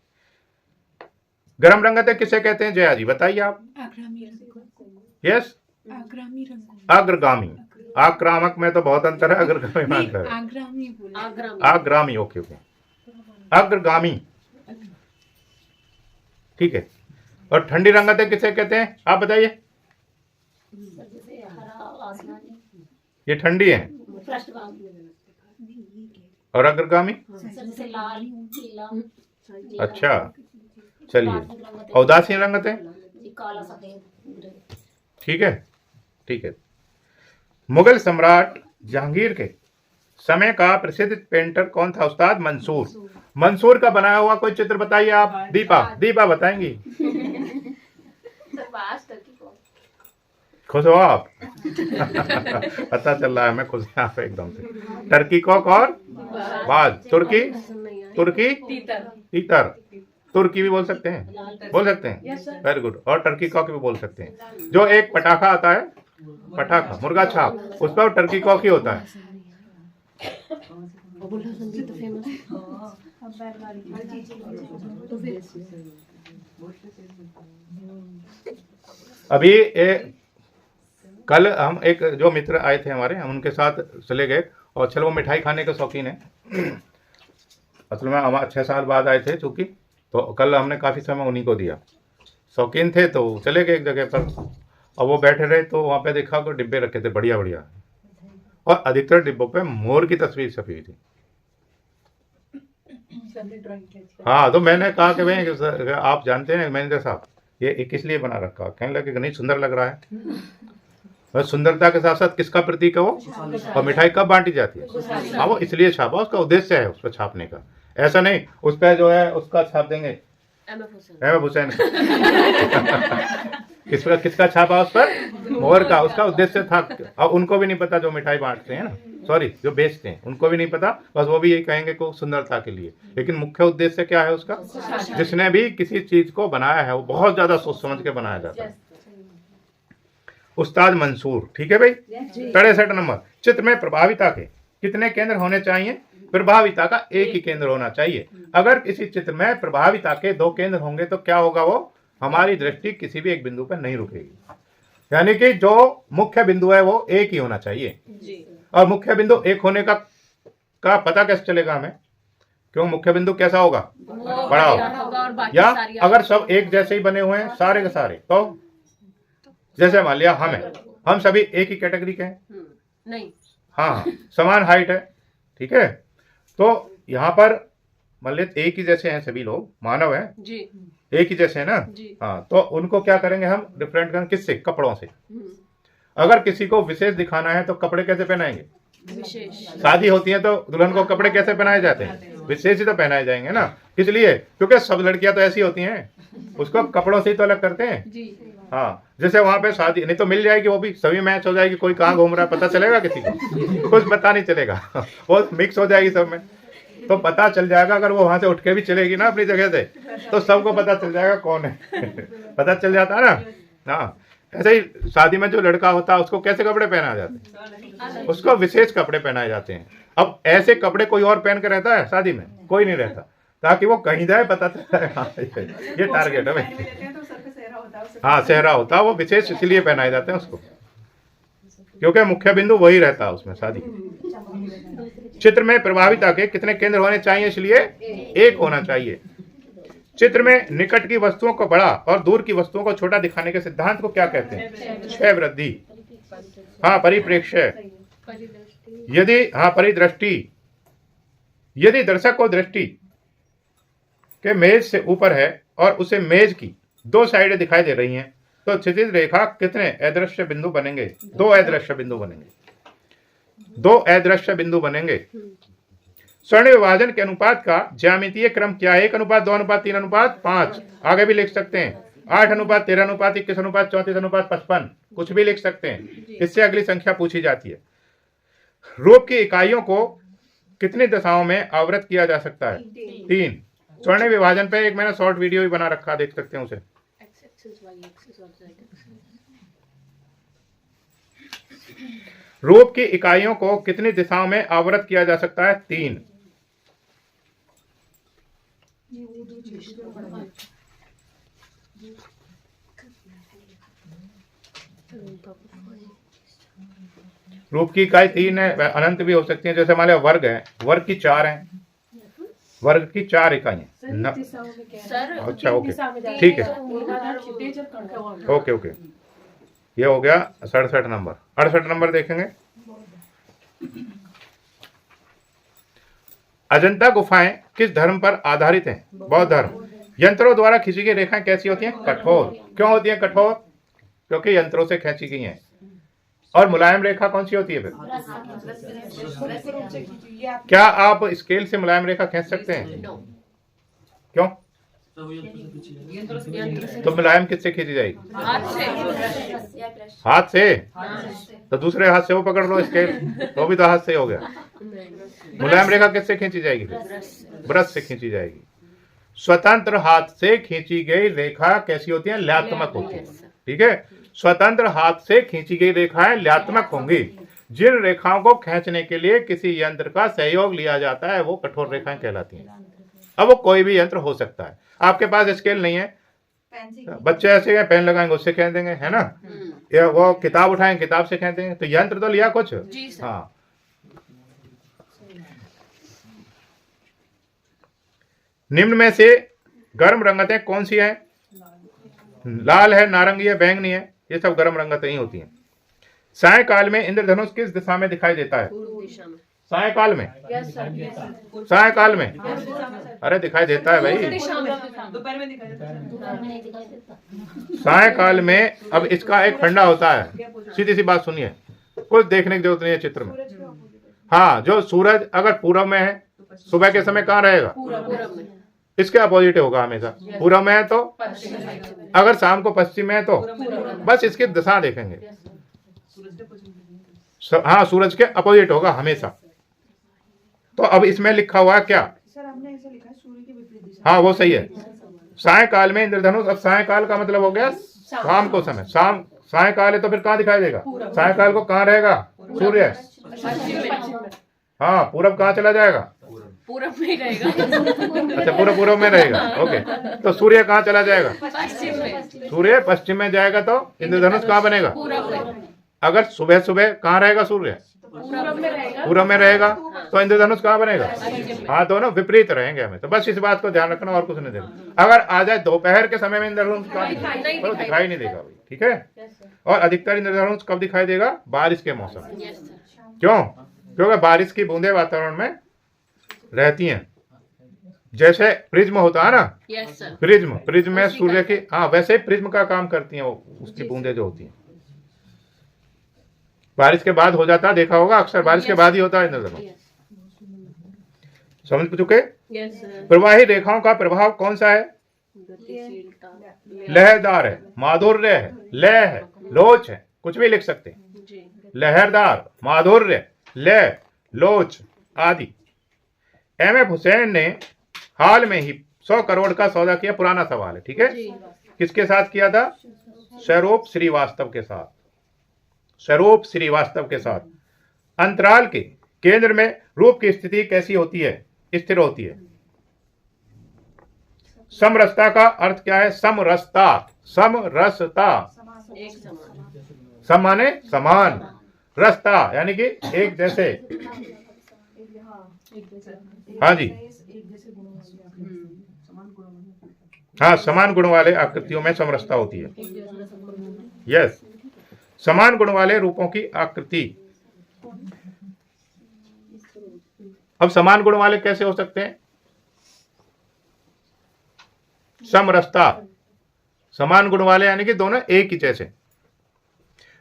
गर्म रंगतें किसे कहते हैं जया जी, बताइए आप। आग्रामी रंग। यस, आग्रामी रंग। अग्रगामी। आक्रामक में तो बहुत अंतर है, अग्रगामी में अंतर है। आग्रामी बोला। आग्रामी, ओके ओके, अग्रगामी, ठीक है। और ठंडी रंगतें किसे कहते हैं आप बताइए? जैसे हरा, आसमानी, ये ठंडी है। पृष्ठभाग, और अग्रगामी? जैसे लाल, पीला, अच्छा, चलिए। और उदासीन रंगतें? काला, सफेद, ठीक है, ठीक है। मुगल सम्राट जहांगीर के समय का प्रसिद्ध पेंटर कौन था उस्ताद? मंसूर। मंसूर का बनाया हुआ कोई चित्र बताइए आप। दीपा बताएंगी। खुश हो आप? पता चल रहा है मैं खुश यहाँ पे एकदम से। टर्की कॉक और बाज। तुर्की? तीतर। तुर्की भी बोल सकते हैं, बोल सकते हैं, वेरी गुड। और टर्की कॉक भी बोल सकते हैं। जो एक पटाखा आता है, पटाखा, मुर्गा छाप, उस पर टर्की कॉक ही होता है। अभी कल हम एक जो मित्र आए थे हमारे, हम उनके साथ चले गए और चलो वो मिठाई खाने के शौकीन है। असल में हम 6 साल बाद आए थे चूँकि, तो कल हमने काफ़ी समय उन्हीं को दिया। शौकीन थे तो चले गए एक जगह पर, और वो बैठे रहे तो वहाँ पे देखा तो डिब्बे रखे थे बढ़िया बढ़िया, और अधिकतर डिब्बों पे मोर की तस्वीर छपी हुई थी। हाँ, तो मैंने कहा कि भाई आप जानते हैं मैनेजर साहब ये किस लिए बना रखा? कहने लगे कि नहीं सुंदर लग रहा है। और सुंदरता के साथ साथ किसका प्रतीक है वो? और मिठाई कब बांटी जाती है? हाँ, वो इसलिए छापा, उसका उद्देश्य है उस पर छापने का। ऐसा नहीं उस पर जो है उसका छाप देंगे एम हुसैन किसका छापा उस पर? मोहर का। उसका उद्देश्य था, और उनको भी नहीं पता जो मिठाई बांटते हैं ना, सॉरी जो बेचते हैं उनको भी नहीं पता, बस वो भी यही कहेंगे को सुंदरता के लिए। लेकिन मुख्य उद्देश्य क्या है उसका? जिसने भी किसी चीज को बनाया है वो बहुत ज्यादा सोच समझ के बनाया जाता है। उस्ताद मंसूर, ठीक है भाई। 63 नंबर, चित्र में प्रभाविता के कितने केंद्र होने चाहिए? प्रभाविता का एक ही केंद्र होना चाहिए। अगर किसी चित्र में प्रभाविता के 2 केंद्र होंगे तो क्या होगा? वो हमारी दृष्टि किसी भी एक बिंदु पर नहीं रुकेगी। यानी कि जो मुख्य बिंदु है वो एक ही होना चाहिए जी। और मुख्य बिंदु एक होने का पता कैसे चलेगा हमें? क्यों मुख्य बिंदु कैसा होगा? बड़ा होगा। या अगर सब एक जैसे ही बने हुए हैं सारे के सारे, तो जैसे मान लिया हम सभी एक ही कैटेगरी के हैं, नहीं, हाँ समान हाइट है, ठीक है। तो यहाँ पर मान लिया एक ही जैसे हैं सभी लोग, मानव हैं जी, एक ही जैसे है ना जी। हाँ, तो उनको क्या करेंगे हम? डिफरेंट करेंगे किससे? कपड़ों से। अगर किसी को विशेष दिखाना है तो कपड़े कैसे पहनाएंगे? विशेष। शादी होती है तो दुल्हन को कपड़े कैसे पहनाए जाते हैं? विशेष ही तो पहनाए जाएंगे ना। इसलिए क्योंकि सब लड़कियां तो ऐसी होती हैं, उसको कपड़ों से ही तो अलग करते हैं। हाँ, जैसे वहां पे शादी नहीं तो मिल जाएगी, वो भी सभी मैच हो जाएगी, कोई कहाँ घूम रहा है पता चलेगा किसी को? कुछ पता नहीं चलेगा। वो मिक्स हो जाएगी सब में, तो पता चल जाएगा। अगर वो वहां से उठ के भी चलेगी ना अपनी जगह से, तो सबको पता चल जाएगा कौन है। पता चल जाता है ना। हाँ, ऐसे ही शादी में जो लड़का होता है उसको कैसे कपड़े पहनाए जाते हैं? उसको विशेष कपड़े पहनाए जाते हैं। अब ऐसे कपड़े कोई और पहन के रहता है शादी में? कोई नहीं रहता, ताकि वो कहीं जाए पता चले। हाँ, ये टारगेट है भाई। हाँ, सेहरा होता है, वो विशेष इसलिए पहनाए जाते हैं उसको, क्योंकि मुख्य बिंदु वही रहता है उसमें शादी। चित्र में प्रभाविता के कितने केंद्र होने चाहिए? इसलिए एक होना चाहिए। चित्र में निकट की वस्तुओं को बड़ा और दूर की वस्तुओं को छोटा दिखाने के सिद्धांत को क्या कहते हैं? क्षय वृद्धि। हाँ, परिप्रेक्ष्य। यदि परिदृष्टि। यदि दर्शक को दृष्टि के मेज से ऊपर है और उसे मेज की दो साइडें दिखाई दे रही हैं, तो क्षितिज रेखा कितने अदृश्य बिंदु बनेंगे? 2 अदृश्य बिंदु बनेंगे। 2 अदृश्य बिंदु बनेंगे। स्वर्ण विभाजन के अनुपात का ज्यामितीय क्रम क्या है? 1:2:3:5। आगे भी लिख सकते हैं 8:13:21:34:55, कुछ भी लिख सकते हैं। इससे अगली संख्या पूछी जाती है। रूप की इकाइयों को कितनी दशाओं में आवृत किया जा सकता है? 3। स्वर्ण विभाजन पे एक मैंने शॉर्ट वीडियो भी बना रखा, देख सकते हैं उसे। रूप की इकाइयों को कितनी दिशाओं में आवृत किया जा सकता है? 3। रूप की इकाई 3 है, वह अनंत भी हो सकती है। जैसे मान लिया वर्ग है, वर्ग की 4 है, वर्ग की 4 इकाइयां। अच्छा, ओके, ठीक है, ओके ओके। ये हो गया 67 नंबर। 68 नंबर देखेंगे। अजंता गुफाएं किस धर्म पर आधारित हैं? बौद्ध धर्म। यंत्रों द्वारा खींची गई रेखाएं कैसी होती हैं? कठोर। क्यों होती हैं कठोर? क्योंकि यंत्रों से खींची गई हैं। और मुलायम रेखा कौन सी होती है फिर? क्या आप स्केल से मुलायम रेखा खींच सकते हैं? क्यों? तो मुलायम किससे खींची जाएगी? हाथ से। तो दूसरे हाथ से वो पकड़ लो स्केल, तो भी तो हाथ से हो गया। मुलायम रेखा किससे खींची जाएगी फिर? ब्रश से खींची जाएगी। स्वतंत्र हाथ से खींची गई रेखा कैसी होती है? ल्यात्मक होती है। ठीक है, स्वतंत्र हाथ से खींची गई रेखाएं ल्यात्मक होंगी। जिन रेखाओं को खींचने के लिए किसी यंत्र का सहयोग लिया जाता है वो कठोर रेखाएं कहलाती हैं। अब वो कोई भी यंत्र हो सकता है। आपके पास स्केल नहीं है, बच्चे ऐसे पेन लगाएंगे उससे खींच देंगे, है ना? या वो किताब उठाएंगे किताब से खींच देंगे। तो यंत्र तो लिया कुछ। हाँ, निम्न में से गर्म रंगतें कौन सी हैं? लाल है, नारंगी है, बैंगनी है, ये सब गर्म रंगतें ही होती हैं। सायकाल में इंद्रधनुष किस दिशा में दिखाई देता है? सायकाल में। सायकाल में अरे दिखाई देता है भाई, सायकाल में। अब इसका एक फंडा होता है, सीधी सी बात सुनिए, कुछ देखने की जरूरत नहीं है चित्र में। हाँ, जो सूरज अगर पूरब में है सुबह के समय कहाँ रहेगा? इसके अपोजिट होगा हमेशा। पूरब में है तो, अगर शाम को पश्चिम में है तो बस इसकी दिशा देखेंगे। हाँ, सूरज के अपोजिट होगा हमेशा। तो अब इसमें लिखा हुआ है क्या? सर आपने ऐसा लिखा है सूर्य के विपरीत दिशा। हाँ, वो सही है। सायकाल में इंद्रधनुष। अब सायकाल का मतलब हो गया शाम को समय। शाम सायकाल है तो फिर कहाँ दिखाई देगा? सायकाल को कहाँ रहेगा? सूर्य। हाँ, पूरब कहाँ चला जाएगा? पूरब में रहेगा। अच्छा, पूरब में रहेगा। ओके, तो सूर्य कहाँ चला जाएगा? पश्चिम में। सूर्य पश्चिम में जाएगा तो इंद्रधनुष कहाँ बनेगा? अगर सुबह सुबह कहाँ रहेगा? सूर्य पूरब में रहेगा तो इंद्रधनुष कहाँ बनेगा? हाँ, दोनों विपरीत रहेंगे हमें। तो बस इस बात को ध्यान रखना और कुछ नहीं देना। अगर आ जाए दोपहर के समय में इंद्रधनुष कहाँ तो दिखाई नहीं देगा भाई। ठीक है, और अधिकतर इंद्रधनुष कब दिखाई देगा? बारिश के मौसम में। क्यों? क्योंकि बारिश की बूंदे वातावरण में रहती हैं। जैसे प्रिज्म होता है ना, प्रिज्म में सूर्य की, हाँ वैसे ही प्रिज्म का काम करती हैं वो, उसकी बूंदे जो होती हैं। बारिश के बाद हो जाता है, देखा होगा अक्सर बारिश के बाद ही होता है इंद्रधनुष। समझ चुके? Yes sir. प्रवाही रेखाओं का प्रभाव कौन सा है? गतिशीलता। लहरदार है, माधुर्य है, लय है, लोच है, कुछ भी लिख सकते हैं। जी। लहरदार, माधुर्य, लय, लोच आदि। एम.एफ. हुसैन ने हाल में ही 100 करोड़ का सौदा किया। पुराना सवाल है, ठीक है। जी। किसके साथ किया था? स्वरूप श्रीवास्तव के साथ। स्वरूप श्रीवास्तव के साथ। अंतराल के केंद्र में रूप की स्थिति कैसी होती है? स्थिर होती है। समरसता का अर्थ क्या है? समरसता, समरसता। एक समान। सम माने समान, रसता यानी कि एक जैसे। हाँ जी, एक जैसे गुणों वाली आकृति, समान गुणों वाली। हाँ, समान गुण वाले आकृतियों में समरसता होती है। यस, समान गुण वाले रूपों की आकृति। अब समान गुण वाले कैसे हो सकते हैं? समरसता, समान गुण वाले यानी कि दोनों एक ही जैसे।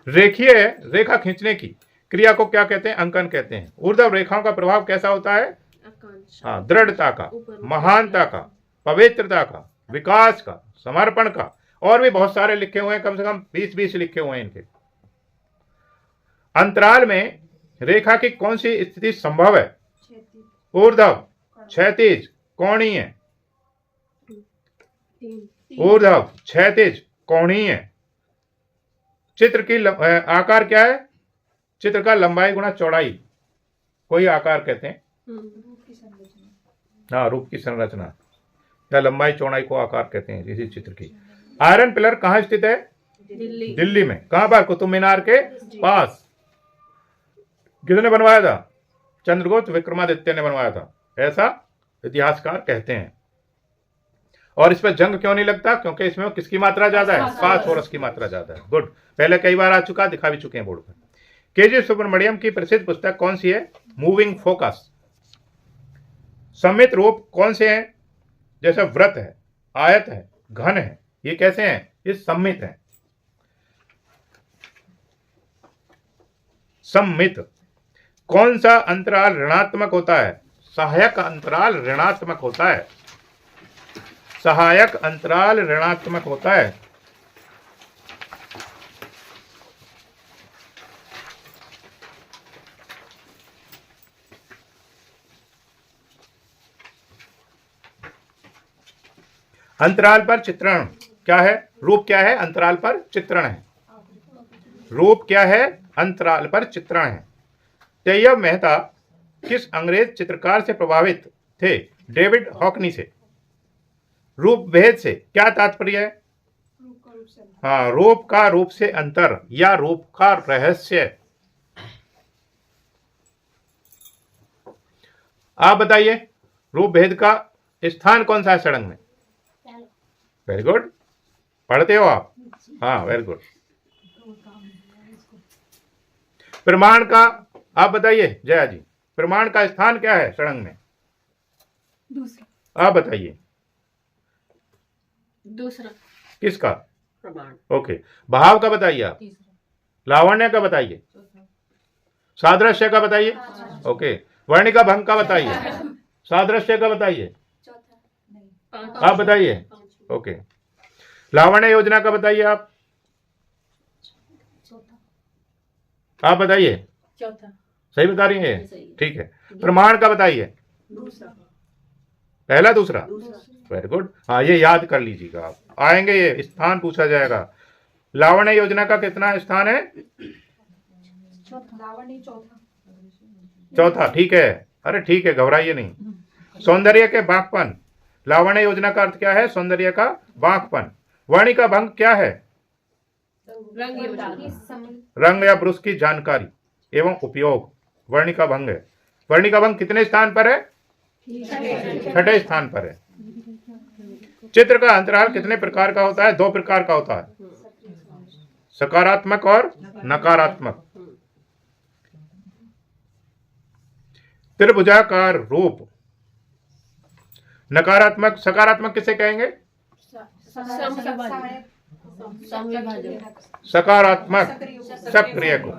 रेखीय रेखा खींचने की क्रिया को क्या कहते हैं? अंकन कहते हैं। ऊर्ध्व रेखाओं का प्रभाव कैसा होता है? आकांक्षा। हाँ, दृढ़ता का, महानता का, पवित्रता का, विकास का, समर्पण का, और भी बहुत सारे लिखे हुए हैं, कम से कम 20-20 लिखे हुए हैं इनके। अंतराल में रेखा की कौन सी स्थिति संभव है? ऊर्ध्व, क्षैतिज, कोणीय। ऊर्ध्व, क्षैतिज, कोणीय। चित्र की आकार क्या है? चित्र का लंबाई गुणा चौड़ाई कोई आकार कहते हैं। हाँ, रूप की संरचना या लंबाई चौड़ाई को आकार कहते हैं, इसी चित्र की। आयरन पिलर कहाँ स्थित है? दिल्ली। दिल्ली में। कहां पर? कुतुब मीनार के पास। किसने बनवाया था? चंद्रगुप्त विक्रमादित्य ने बनवाया था, ऐसा इतिहासकार कहते हैं। और इस पर जंग क्यों नहीं लगता? क्योंकि इसमें किसकी मात्रा ज्यादा है? फास्फोरस की मात्रा ज्यादा है। गुड, पहले कई बार आ चुका, दिखा भी चुके हैं बोर्ड पर। के.जी. सुब्रमण्यम की प्रसिद्ध पुस्तक कौन सी है? Moving focus. सम्मित रूप कौन से हैं? जैसे व्रत है, आयत है, घन है, ये कैसे हैं? ये सम्मित है। सम्मित। कौन सा अंतराल ऋणात्मक होता है? सहायक अंतराल ऋणात्मक होता है। सहायक अंतराल ऋणात्मक होता है। अंतराल पर चित्रण क्या है? रूप क्या है? अंतराल पर चित्रण है। रूप क्या है? अंतराल पर चित्रण है। तैयब मेहता किस अंग्रेज चित्रकार से प्रभावित थे? डेविड हॉकनी से। रूप भेद से क्या तात्पर्य है? हाँ, रूप का रूप से अंतर या रूप का रहस्य। आप बताइए, रूप भेद का स्थान कौन सा है सड़ंग में? वेरी गुड, पढ़ते हो आप? हाँ, वेरी गुड। प्रमाण का आप बताइए जया जी, प्रमाण का स्थान क्या है सड़ंग में? दूसरा। आप बताइए। दूसरा किसका? प्रमाण। ओके। भाव का बताइए आप। लावण्य का बताइए। सादृश्य का बताइए। ओके। वर्णिका भंग का बताइए। सादृश्य का बताइए। आप बताइए। ओके। लावण्य योजना का बताइए आप। आप बताइए। चौथा। सही बता रही है? ठीक है। प्रमाण का बताइए। पहला, दूसरा। Very good. हाँ, ये याद कर लीजिएगा आप, आएंगे ये स्थान पूछा जाएगा। लावण्य योजना का कितना स्थान है? लावण्य चौथा। चौथा, ठीक है। अरे ठीक है, घबराइए नहीं। सौंदर्य के बांकपन। लावण्य योजना का अर्थ क्या है? सौंदर्य का बांकपन। वर्णिका भंग क्या है? रंग योजना। रंग या ब्रुश की जानकारी एवं उपयोग वर्णिका भंग है। वर्णिका भंग कितने स्थान पर है? छठे स्थान पर है। चित्र का अंतराल कितने प्रकार का होता है? 2 प्रकार का होता है, सकारात्मक और नकारात्मक। त्रिभुजाकार रूप नकारात्मक। सकारात्मक किसे कहेंगे? सकारात्मक सक्रिय को।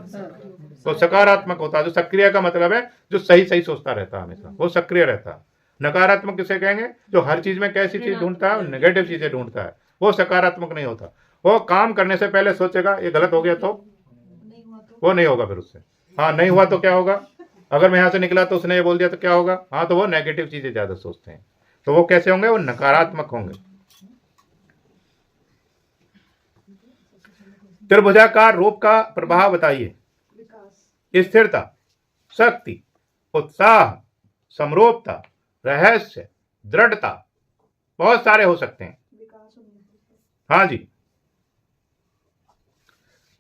तो सकारात्मक होता है जो सक्रिय का मतलब है जो सही सही सोचता रहता है हमेशा, वो सक्रिय रहता है। नकारात्मक किसे कहेंगे? जो हर चीज में कैसी चीज ढूंढता है? नेगेटिव चीजें ढूंढता है, वो सकारात्मक नहीं होता। वो काम करने से पहले सोचेगा ये गलत हो गया तो नहीं हुआ तो वो नहीं होगा फिर उससे। हाँ, नहीं हुआ तो क्या होगा? अगर मैं यहाँ से निकला तो उसने ये बोल दिया तो क्या होगा? हाँ, तो वो नेगेटिव चीजें ज्यादा सोचते हैं, तो वो कैसे होंगे? वो नकारात्मक होंगे। त्रिभुजाकार रूप का प्रभाव बताइए। स्थिरता, शक्ति, उत्साह, समरूपता, रहस्य, दृढ़ता, बहुत सारे हो सकते हैं। हाँ जी।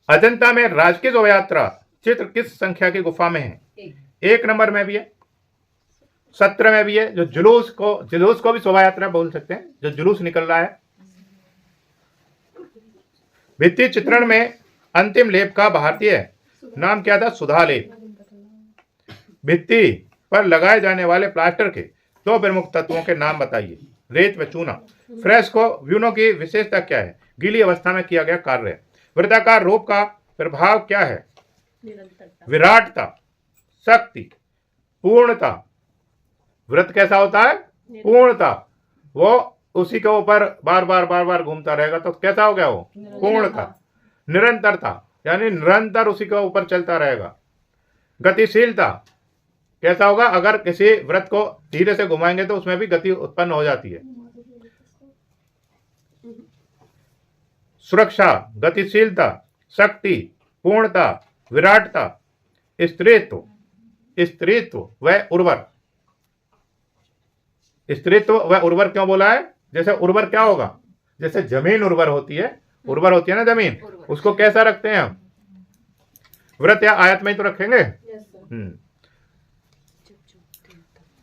अजंता में राज की शोभा यात्रा चित्र किस संख्या की गुफा में है? 1 नंबर में भी है, 17 में भी है। जो जुलूस को भी शोभा यात्रा बोल सकते हैं, जो जुलूस निकल रहा है। भित्ति चित्रण में अंतिम लेप का भारतीय नाम क्या था? सुधा लेप। भित्ति पर लगाए जाने वाले प्लास्टर के 2 प्रमुख तत्वों के नाम बताइए। रेत व चूना। फ्रेस्को व्यूनो की विशेषता क्या है? गीली अवस्था में किया गया कार्य। वृत्ताकार रूप का प्रभाव क्या है? विराटता, शक्ति, पूर्णता। वृत्त कैसा होता है? पूर्णता। वो उसी के ऊपर बार बार घूमता रहेगा तो कैसा हो गया वो? पूर्णता। निरंतरता, यानी निरंतर उसी के ऊपर चलता रहेगा। गतिशीलता कैसा होगा? अगर किसी वृत्त को धीरे से घुमाएंगे तो उसमें भी गति उत्पन्न हो जाती है। सुरक्षा, गतिशीलता, शक्ति, पूर्णता, विराटता, स्त्रीत्व व उर्वर। स्त्रीत्व व उर्वर क्यों बोला है? जैसे उर्वर क्या होगा? जैसे जमीन उर्वर होती है ना जमीन, उसको कैसा रखते हैं हम? वृत्त या आयत में ही तो रखेंगे।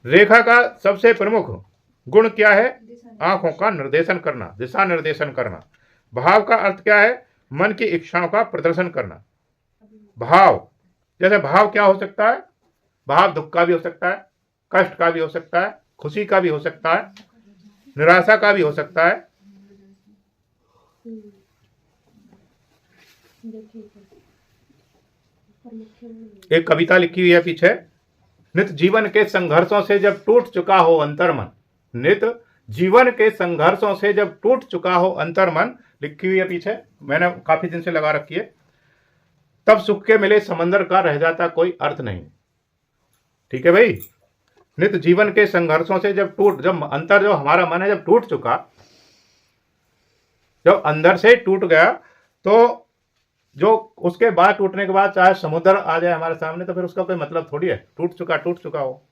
रेखा का सबसे प्रमुख गुण क्या है? आंखों का निर्देशन करना, दिशा निर्देशन करना। भाव का अर्थ क्या है? मन की इच्छाओं का प्रदर्शन करना। भाव, जैसे भाव क्या हो सकता है? भाव दुख का भी हो सकता है, कष्ट का भी हो सकता है, खुशी का भी हो सकता है, निराशा का भी हो सकता है। एक कविता लिखी हुई है पीछे। नित जीवन के संघर्षों से जब टूट चुका हो अंतर्मन, नित जीवन के संघर्षों से जब टूट चुका हो अंतर्मन, लिखी हुई है पीछे, मैंने काफी दिन से लगा रखी है। तब सुख के मिले समंदर का रह जाता कोई अर्थ नहीं। ठीक है भाई। नित जीवन के संघर्षों से जब अंतर जो हमारा मन है जब टूट चुका, जब अंदर से टूट गया, तो जो उसके बाद टूटने के बाद चाहे समुद्र आ जाए हमारे सामने तो फिर उसका कोई मतलब थोड़ी है। टूट चुका हो।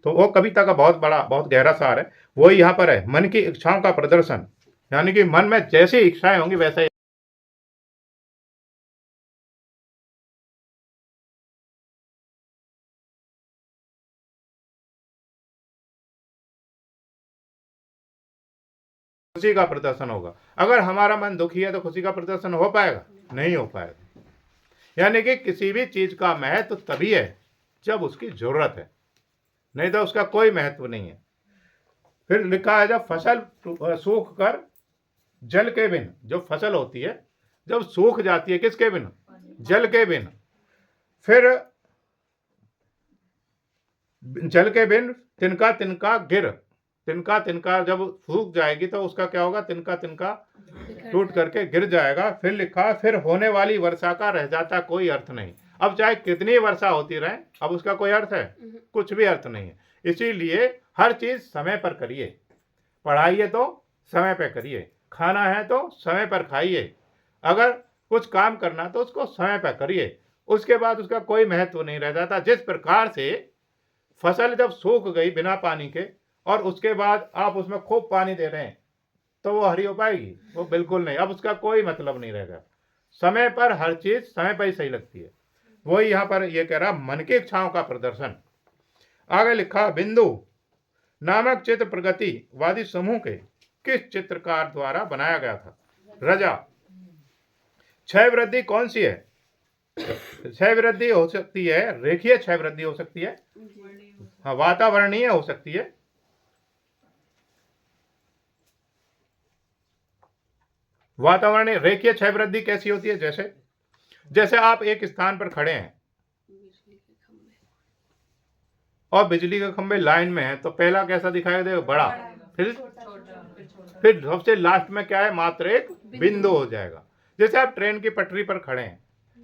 तो वो कविता का बहुत गहरा सार है। वो यहाँ पर है, मन की इच्छाओं का प्रदर्शन, यानी कि मन में जैसी इच्छाएं होंगी वैसा ही। खुशी का प्रदर्शन होगा। अगर हमारा मन दुखी है तो खुशी का प्रदर्शन हो पाएगा? नहीं हो पाएगा। यानी कि किसी भी चीज का महत्व तभी है जब उसकी जरूरत है, नहीं तो उसका कोई महत्व नहीं है। फिर लिखा है, जब फसल सूख कर जल के बिन, जो फसल होती है जब सूख जाती है किसके बिन? जल के बिन। फिर जल के बिन तिनका तिनका गिर, तिनका जब सूख जाएगी तो उसका क्या होगा? तिनका टूट करके गिर जाएगा। फिर लिखा, फिर होने वाली वर्षा का रह जाता कोई अर्थ नहीं। अब चाहे कितनी वर्षा होती रहे, अब उसका कोई अर्थ है? कुछ भी अर्थ नहीं है। इसीलिए हर चीज समय पर करिए। पढ़ाई है तो समय पर करिए, खाना है तो समय पर खाइए, अगर कुछ काम करना तो उसको समय पर करिए। उसके बाद उसका कोई महत्व नहीं रह जाता। जिस प्रकार से फसल जब सूख गई बिना पानी के और उसके बाद आप उसमें खूब पानी दे रहे हैं तो वो हरी हो पाएगी? वो बिल्कुल नहीं। अब उसका कोई मतलब नहीं रहेगा। समय पर हर चीज समय पर ही सही लगती है। वही यहाँ पर ये कह रहा, मन की इच्छाओं का प्रदर्शन। आगे लिखा, बिंदु नामक चित्र प्रगतिवादी समूह के किस चित्रकार द्वारा बनाया गया था? रजा। क्षय वृद्धि कौन सी है? क्षय वृद्धि हो सकती है, रेखीय क्षय वृद्धि हो सकती है, हाँ, वातावरणीय हो सकती है, वातावरणीय। रेखीय क्षय वृद्धि कैसी होती है? जैसे आप एक स्थान पर खड़े हैं और बिजली के खंभे लाइन में है तो पहला कैसा दिखाई देगा? बड़ा। फिर सबसे लास्ट में क्या है? मात्र एक बिंदु हो जाएगा। जैसे आप ट्रेन की पटरी पर खड़े हैं,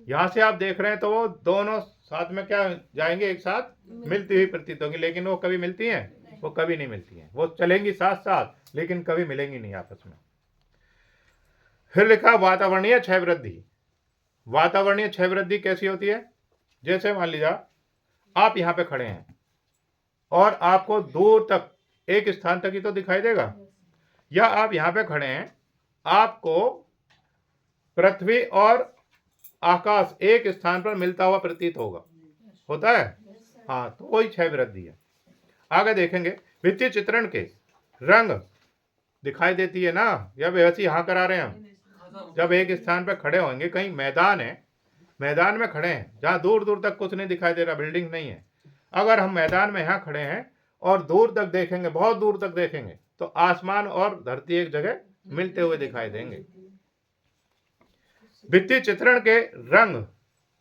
यहां से आप देख रहे हैं तो वो दोनों साथ में क्या जाएंगे? एक साथ मिलती हुई प्रतीत होगी, लेकिन वो कभी मिलती हैं? वो कभी नहीं मिलती हैं। वो चलेंगी साथ साथ लेकिन कभी मिलेंगी नहीं आपस में। फिर लिखा वातावरणीय क्षय वृद्धि। वातावरणीय क्षय वृद्धि कैसी होती है? जैसे मान लीजिए आप यहाँ पे खड़े हैं और आपको दूर तक एक स्थान तक ही तो दिखाई देगा, या आप यहाँ पे खड़े हैं, आपको पृथ्वी और आकाश एक स्थान पर मिलता हुआ प्रतीत होगा, होता है? हाँ, तो वही क्षय वृद्धि है। आगे देखेंगे भित्ति चित्रण के रंग दिखाई देती है ना, या वैसे हाँ करा रहे हैं हम। जब एक स्थान पर खड़े होंगे, कहीं मैदान है, मैदान में खड़े हैं जहाँ दूर दूर तक कुछ नहीं दिखाई दे रहा, बिल्डिंग नहीं है, अगर हम मैदान में यहाँ खड़े हैं और दूर तक देखेंगे, बहुत दूर तक देखेंगे, तो आसमान और धरती एक जगह मिलते हुए दिखाई देंगे। भित्ति चित्रण के रंग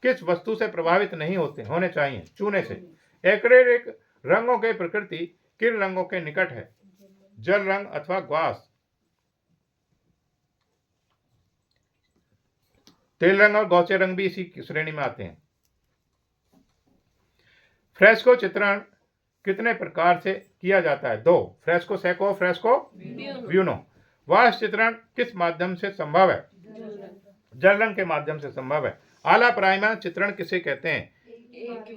किस वस्तु से प्रभावित नहीं होने चाहिए? चूने से। एक्रेलिक रंगों के प्रकृति किन रंगों के निकट है? जल रंग अथवा ग्वास। तेल रंग और गौचे रंग भी इसी श्रेणी में आते हैं। फ्रेस्को चित्रण कितने प्रकार से किया जाता है? 2। फ्रेस्को सेको, फ्रेस्को व्यूनो। वास्तु चित्रण किस माध्यम से संभव है? जल रंग के माध्यम से संभव है। आला प्राइमा चित्रण किसे कहते हैं?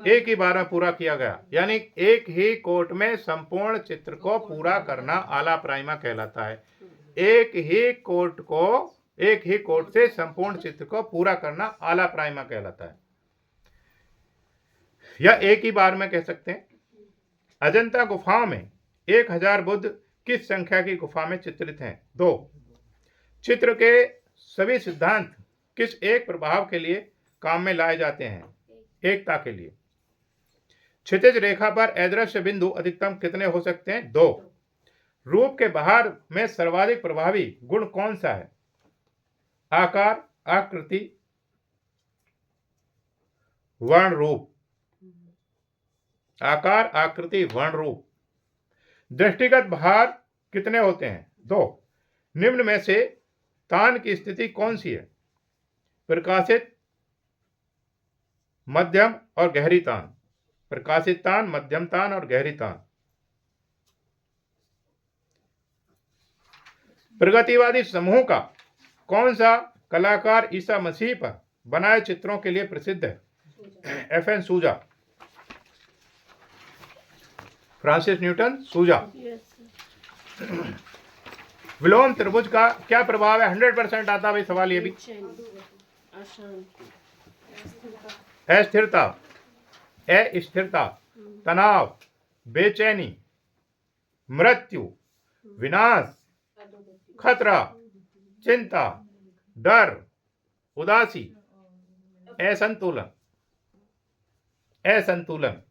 एक ही बार में पूरा किया गया, यानी एक ही कोट में संपूर्ण चित्र को पूरा करना आला प्राइमा कहलाता है। एक ही कोट से संपूर्ण चित्र को पूरा करना आला प्राइमा कहलाता है, या एक ही बार में कह सकते हैं। अजंता गुफाओं में 1000 बुद्ध किस संख्या की गुफा में चित्रित हैं? 2। चित्र के सभी सिद्धांत किस एक प्रभाव के लिए काम में लाए जाते हैं? एकता के लिए। क्षितिज रेखा पर अदृश्य बिंदु अधिकतम कितने हो सकते हैं? 2। रूप के बाहर में सर्वाधिक प्रभावी गुण कौन सा है? आकार, आकृति, वर्ण रूप। आकार, आकृति, वर्ण रूप। दृष्टिगत भार कितने होते हैं? 2। निम्न में से तान की स्थिति कौन सी है? प्रकाशित, मध्यम और गहरी तान। प्रकाशित तान, मध्यम तान और गहरी तान। प्रगतिवादी समूह का कौन सा कलाकार ईसा मसीह पर बनाए चित्रों के लिए प्रसिद्ध है? FN सूजा, फ्रांसिस न्यूटन सूजा। विलोम त्रिभुज का क्या प्रभाव है? 100% आता भाई सवाल ये भी। अस्थिरता, अस्थिरता, तनाव, बेचैनी, मृत्यु, विनाश, खतरा, चिंता, डर, उदासी, असंतुलन। असंतुलन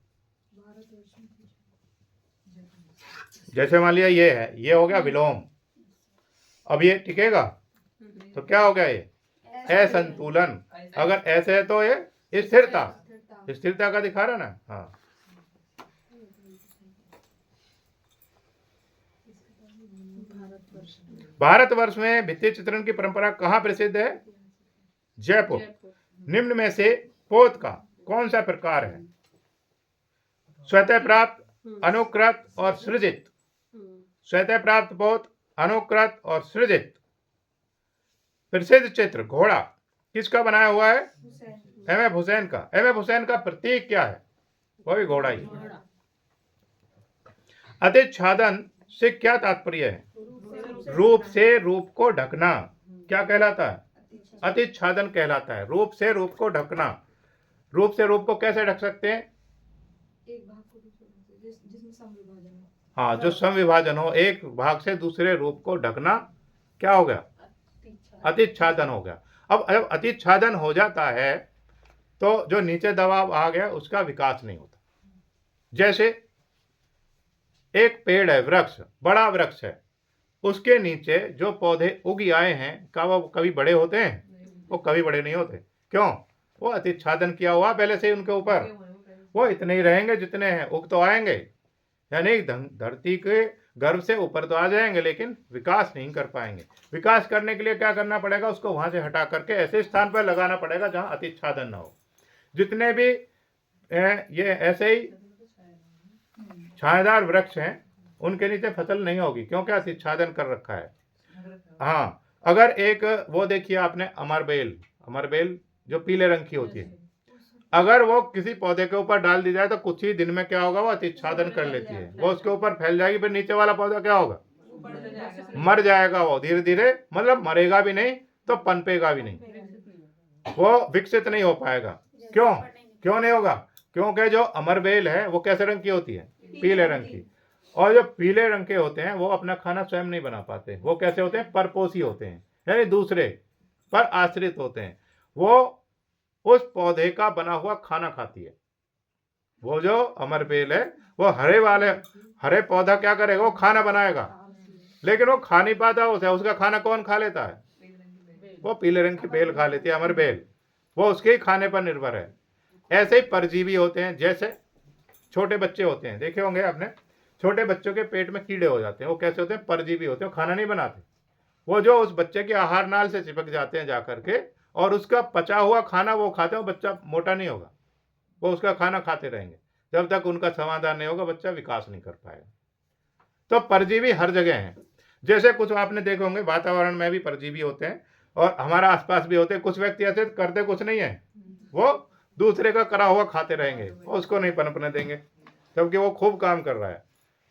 जैसे मान लिया ये है, ये हो गया विलोम। अब ये टिकेगा तो क्या हो गया? ये असंतुलन। अगर ऐसे है तो ये स्थिरता, स्थिरता का दिखा रहा ना। हाँ, भारतवर्ष में भित्ति चित्रण की परंपरा कहाँ प्रसिद्ध है? जयपुर। निम्न में से पोत का कौन सा प्रकार है? स्वतः प्राप्त, अनुकृत और सृजित। स्वतः प्राप्त पोत, अनुकृत और सृजित। प्रसिद्ध चित्र घोड़ा किसका बनाया हुआ है? M.F. हुसैन का। M.F. हुसैन का प्रतीक क्या है? वो भी घोड़ा ही। अतिच्छादन से क्या तात्पर्य है? रूप से रूप को ढकना। क्या कहलाता है? अतिच्छादन कहलाता है। रूप से रूप को ढकना। रूप से रूप को कैसे ढक सकते हैं? एक भाग को दूसरे जिसमें समविभाजन हो। हाँ, जो समविभाजन हो, एक भाग से दूसरे रूप को ढकना क्या हो गया? अतिच्छादन हो गया। अब जब अतिच्छादन हो जाता है तो जो नीचे दबाव आ गया उसका विकास नहीं होता। जैसे एक पेड़ है, वृक्ष, बड़ा वृक्ष है, उसके नीचे जो पौधे उग आए हैं, क्या वो कभी बड़े होते हैं? वो कभी बड़े नहीं होते। क्यों? वो अतिच्छादन किया हुआ पहले से ही उनके ऊपर। वो इतने ही रहेंगे जितने हैं, उग तो आएंगे, यानी धरती के गर्भ से ऊपर तो आ जाएंगे, लेकिन विकास नहीं कर पाएंगे। विकास करने के लिए क्या करना पड़ेगा, उसको वहां से हटा करके ऐसे स्थान पर लगाना पड़ेगा जहां अतिच्छादन ना हो। जितने भी ये ऐसे ही छायादार वृक्ष हैं उनके नीचे फसल नहीं होगी, क्योंकि अतिच्छादन कर रखा है। हाँ, अगर एक वो देखिए आपने अमरबेल जो पीले रंग की होती है, अगर वो किसी पौधे के ऊपर डाल दी जाए तो कुछ ही दिन में क्या होगा, वो अतिच्छादन कर लेती है, वो उसके ऊपर फैल जाएगी, फिर नीचे वाला पौधा क्या होगा, मर जाएगा। वो धीरे धीरे, मतलब मरेगा भी नहीं तो पनपेगा भी नहीं, वो विकसित नहीं हो पाएगा। क्यों नहीं होगा, क्योंकि जो अमरबेल है वो कैसे रंग की होती है, पीले रंग की। और जो पीले रंग के होते हैं वो अपना खाना स्वयं नहीं बना पाते, वो कैसे होते हैं, परपोषी होते हैं, यानी दूसरे पर आश्रित होते हैं। वो उस पौधे का बना हुआ खाना खाती है। वो जो अमरबेल है वो हरे पौधा क्या करेगा, वो खाना बनाएगा, लेकिन वो खा नहीं पाता उसे, उसका खाना कौन खा लेता है, वो पीले रंग की बेल खा लेती है, अमरबेल, वो उसके ही खाने पर निर्भर है। ऐसे ही परजीवी होते हैं, जैसे छोटे बच्चे होते हैं, देखे होंगे आपने, छोटे बच्चों के पेट में कीड़े हो जाते हैं, वो कैसे होते हैं, परजीवी होते हैं, वो खाना नहीं बनाते, वो जो उस बच्चे के आहार नाल से चिपक जाते हैं जाकर के, और उसका पचा हुआ खाना वो खाते हैं, बच्चा मोटा नहीं होगा, वो उसका खाना खाते रहेंगे, जब तक उनका समाधान नहीं होगा बच्चा विकास नहीं कर पाएगा। तो परजीवी हर जगह हैं। जैसे कुछ आपने देखे होंगे वातावरण में भी परजीवी होते हैं, और हमारे आसपास भी होते हैं। कुछ व्यक्ति ऐसे करते कुछ नहीं है, वो दूसरे का करा हुआ खाते रहेंगे, उसको नहीं पनपने देंगे, जबकि वो खूब काम कर रहा है।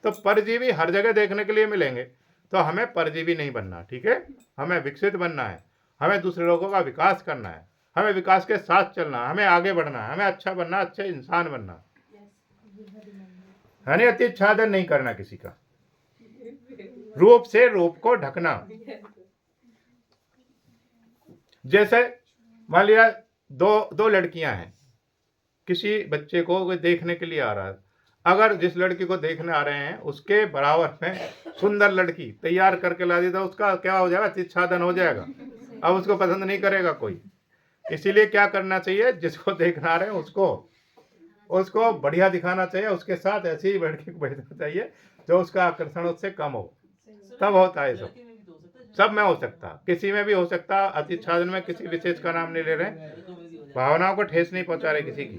तो परजीवी हर जगह देखने के लिए मिलेंगे, तो हमें परजीवी नहीं बनना, ठीक है, हमें विकसित बनना है, हमें दूसरे लोगों का विकास करना है, हमें विकास के साथ चलना है, हमें आगे बढ़ना है, हमें अच्छा बनना, अच्छे इंसान बनना, यानी अतिच्छादन नहीं करना किसी का, रूप से रूप को ढकना। जैसे मान लिया दो लड़कियां हैं, किसी बच्चे को कोई देखने के लिए आ रहा है, अगर जिस लड़की को देखने आ रहे हैं उसके बराबर में सुंदर लड़की तैयार करके ला दी तो उसका क्या हो जाएगा, अतिच्छादन हो जाएगा, अब उसको पसंद नहीं करेगा कोई। इसीलिए क्या करना चाहिए, जिसको देखना आ रहे हैं उसको बढ़िया दिखाना चाहिए, उसके साथ ऐसी ही लड़की को बैठना चाहिए जो उसका आकर्षण उससे कम हो, तब होता है। सब में हो सकता, किसी में भी हो सकता। अतिच्छादन में किसी विशेष का नाम नहीं ले रहे, भावनाओं को ठेस नहीं पहुंचा रहे किसी की,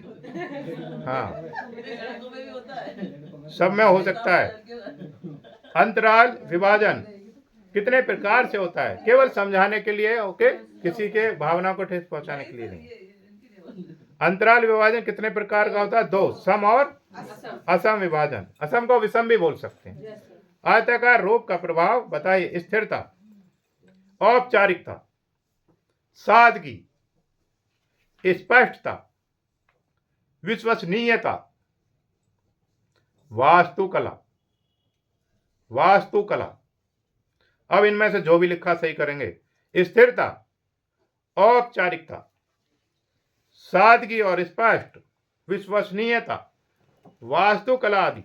हाँ, सब में हो सकता है। अंतराल विभाजन कितने प्रकार से होता है, केवल समझाने के लिए, ओके, किसी के भावना को ठेस पहुंचाने के लिए नहीं। अंतराल विभाजन कितने प्रकार का होता है, 2, सम और असम विभाजन। असम को विषम भी बोल सकते हैं। आयताकार रूप का प्रभाव बताइए, स्थिरता, औपचारिकता, सादगी, स्पष्टता, विश्वसनीयता, वास्तुकला। अब इनमें से जो भी लिखा सही करेंगे, स्थिरता, औपचारिकता, सादगी और स्पष्ट, विश्वसनीयता, वास्तुकला आदि।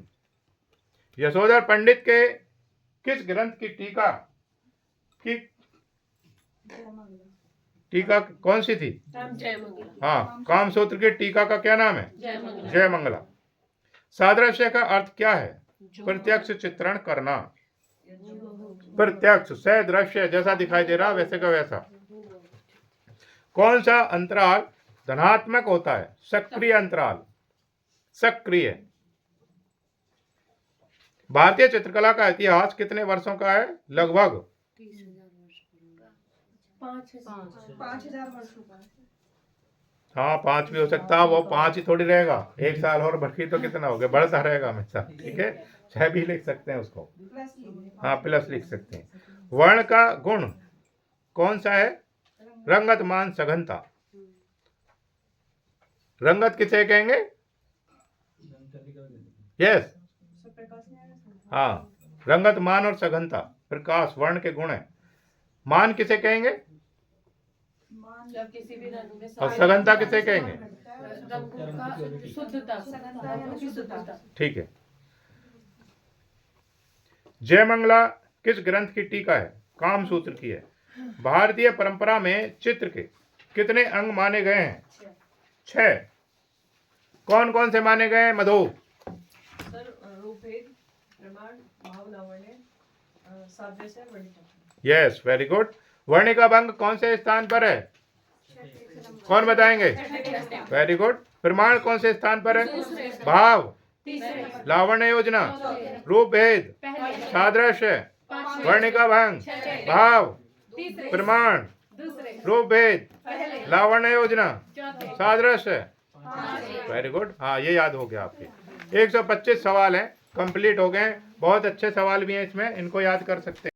यशोधर पंडित के किस ग्रंथ की टीका कौन सी थी, हाँ, कामसूत्र की टीका का क्या नाम है, जय मंगला। सादृश्य का अर्थ क्या है, प्रत्यक्ष चित्रण करना, प्रत्यक्ष सदृश्य, जैसा दिखाई दे रहा वैसे का वैसा। कौन सा अंतराल धनात्मक होता है, सक्रिय अंतराल, सक्रिय। भारतीय चित्रकला का इतिहास कितने वर्षों का है, लगभग 5,000 वर्षों का। हाँ, 5 भी हो सकता है, वो 5 ही थोड़ी रहेगा, 1 साल और बढ़ी तो कितना हो गया, बढ़ता रहेगा हमेशा, ठीक है, 6 भी लिख सकते हैं उसको, हाँ, प्लस लिख सकते हैं। वर्ण का गुण कौन सा है, रंगत, मान, सघनता। रंगत किसे कहेंगे, यस, हाँ, रंगत, मान और सघनता, प्रकाश, वर्ण के गुण है। मान किसे कहेंगे, जब किसी भी रंग में और सघनता किसे कहेंगे, रंगों का शुद्धता। ठीक है। जयमंगला किस ग्रंथ की टीका है, कामसूत्र की है। भारतीय परंपरा में चित्र के कितने अंग माने गए हैं, 6। कौन कौन से माने गए हैं? मधु। सर रूपभेद, प्रमाण, भाव, लावण्य, सादृश्य, Varnika. Yes, very good. Varnika भंग कौन से स्थान पर है? कौन बताएंगे? Very good. प्रमाण कौन से स्थान पर है? भाव, लावण्य योजना, रूप भेद, सादृश्य, वर्णिका भंग, भाव, प्रमाण, रूप भेद, लावण्य योजना, सादृश्य। Very good. हाँ, ये याद हो गया आपके। 125 सवाल हैं, कंप्लीट हो गए। बहुत अच्छे सवाल भी हैं इसमें, इनको याद कर सकते हैं।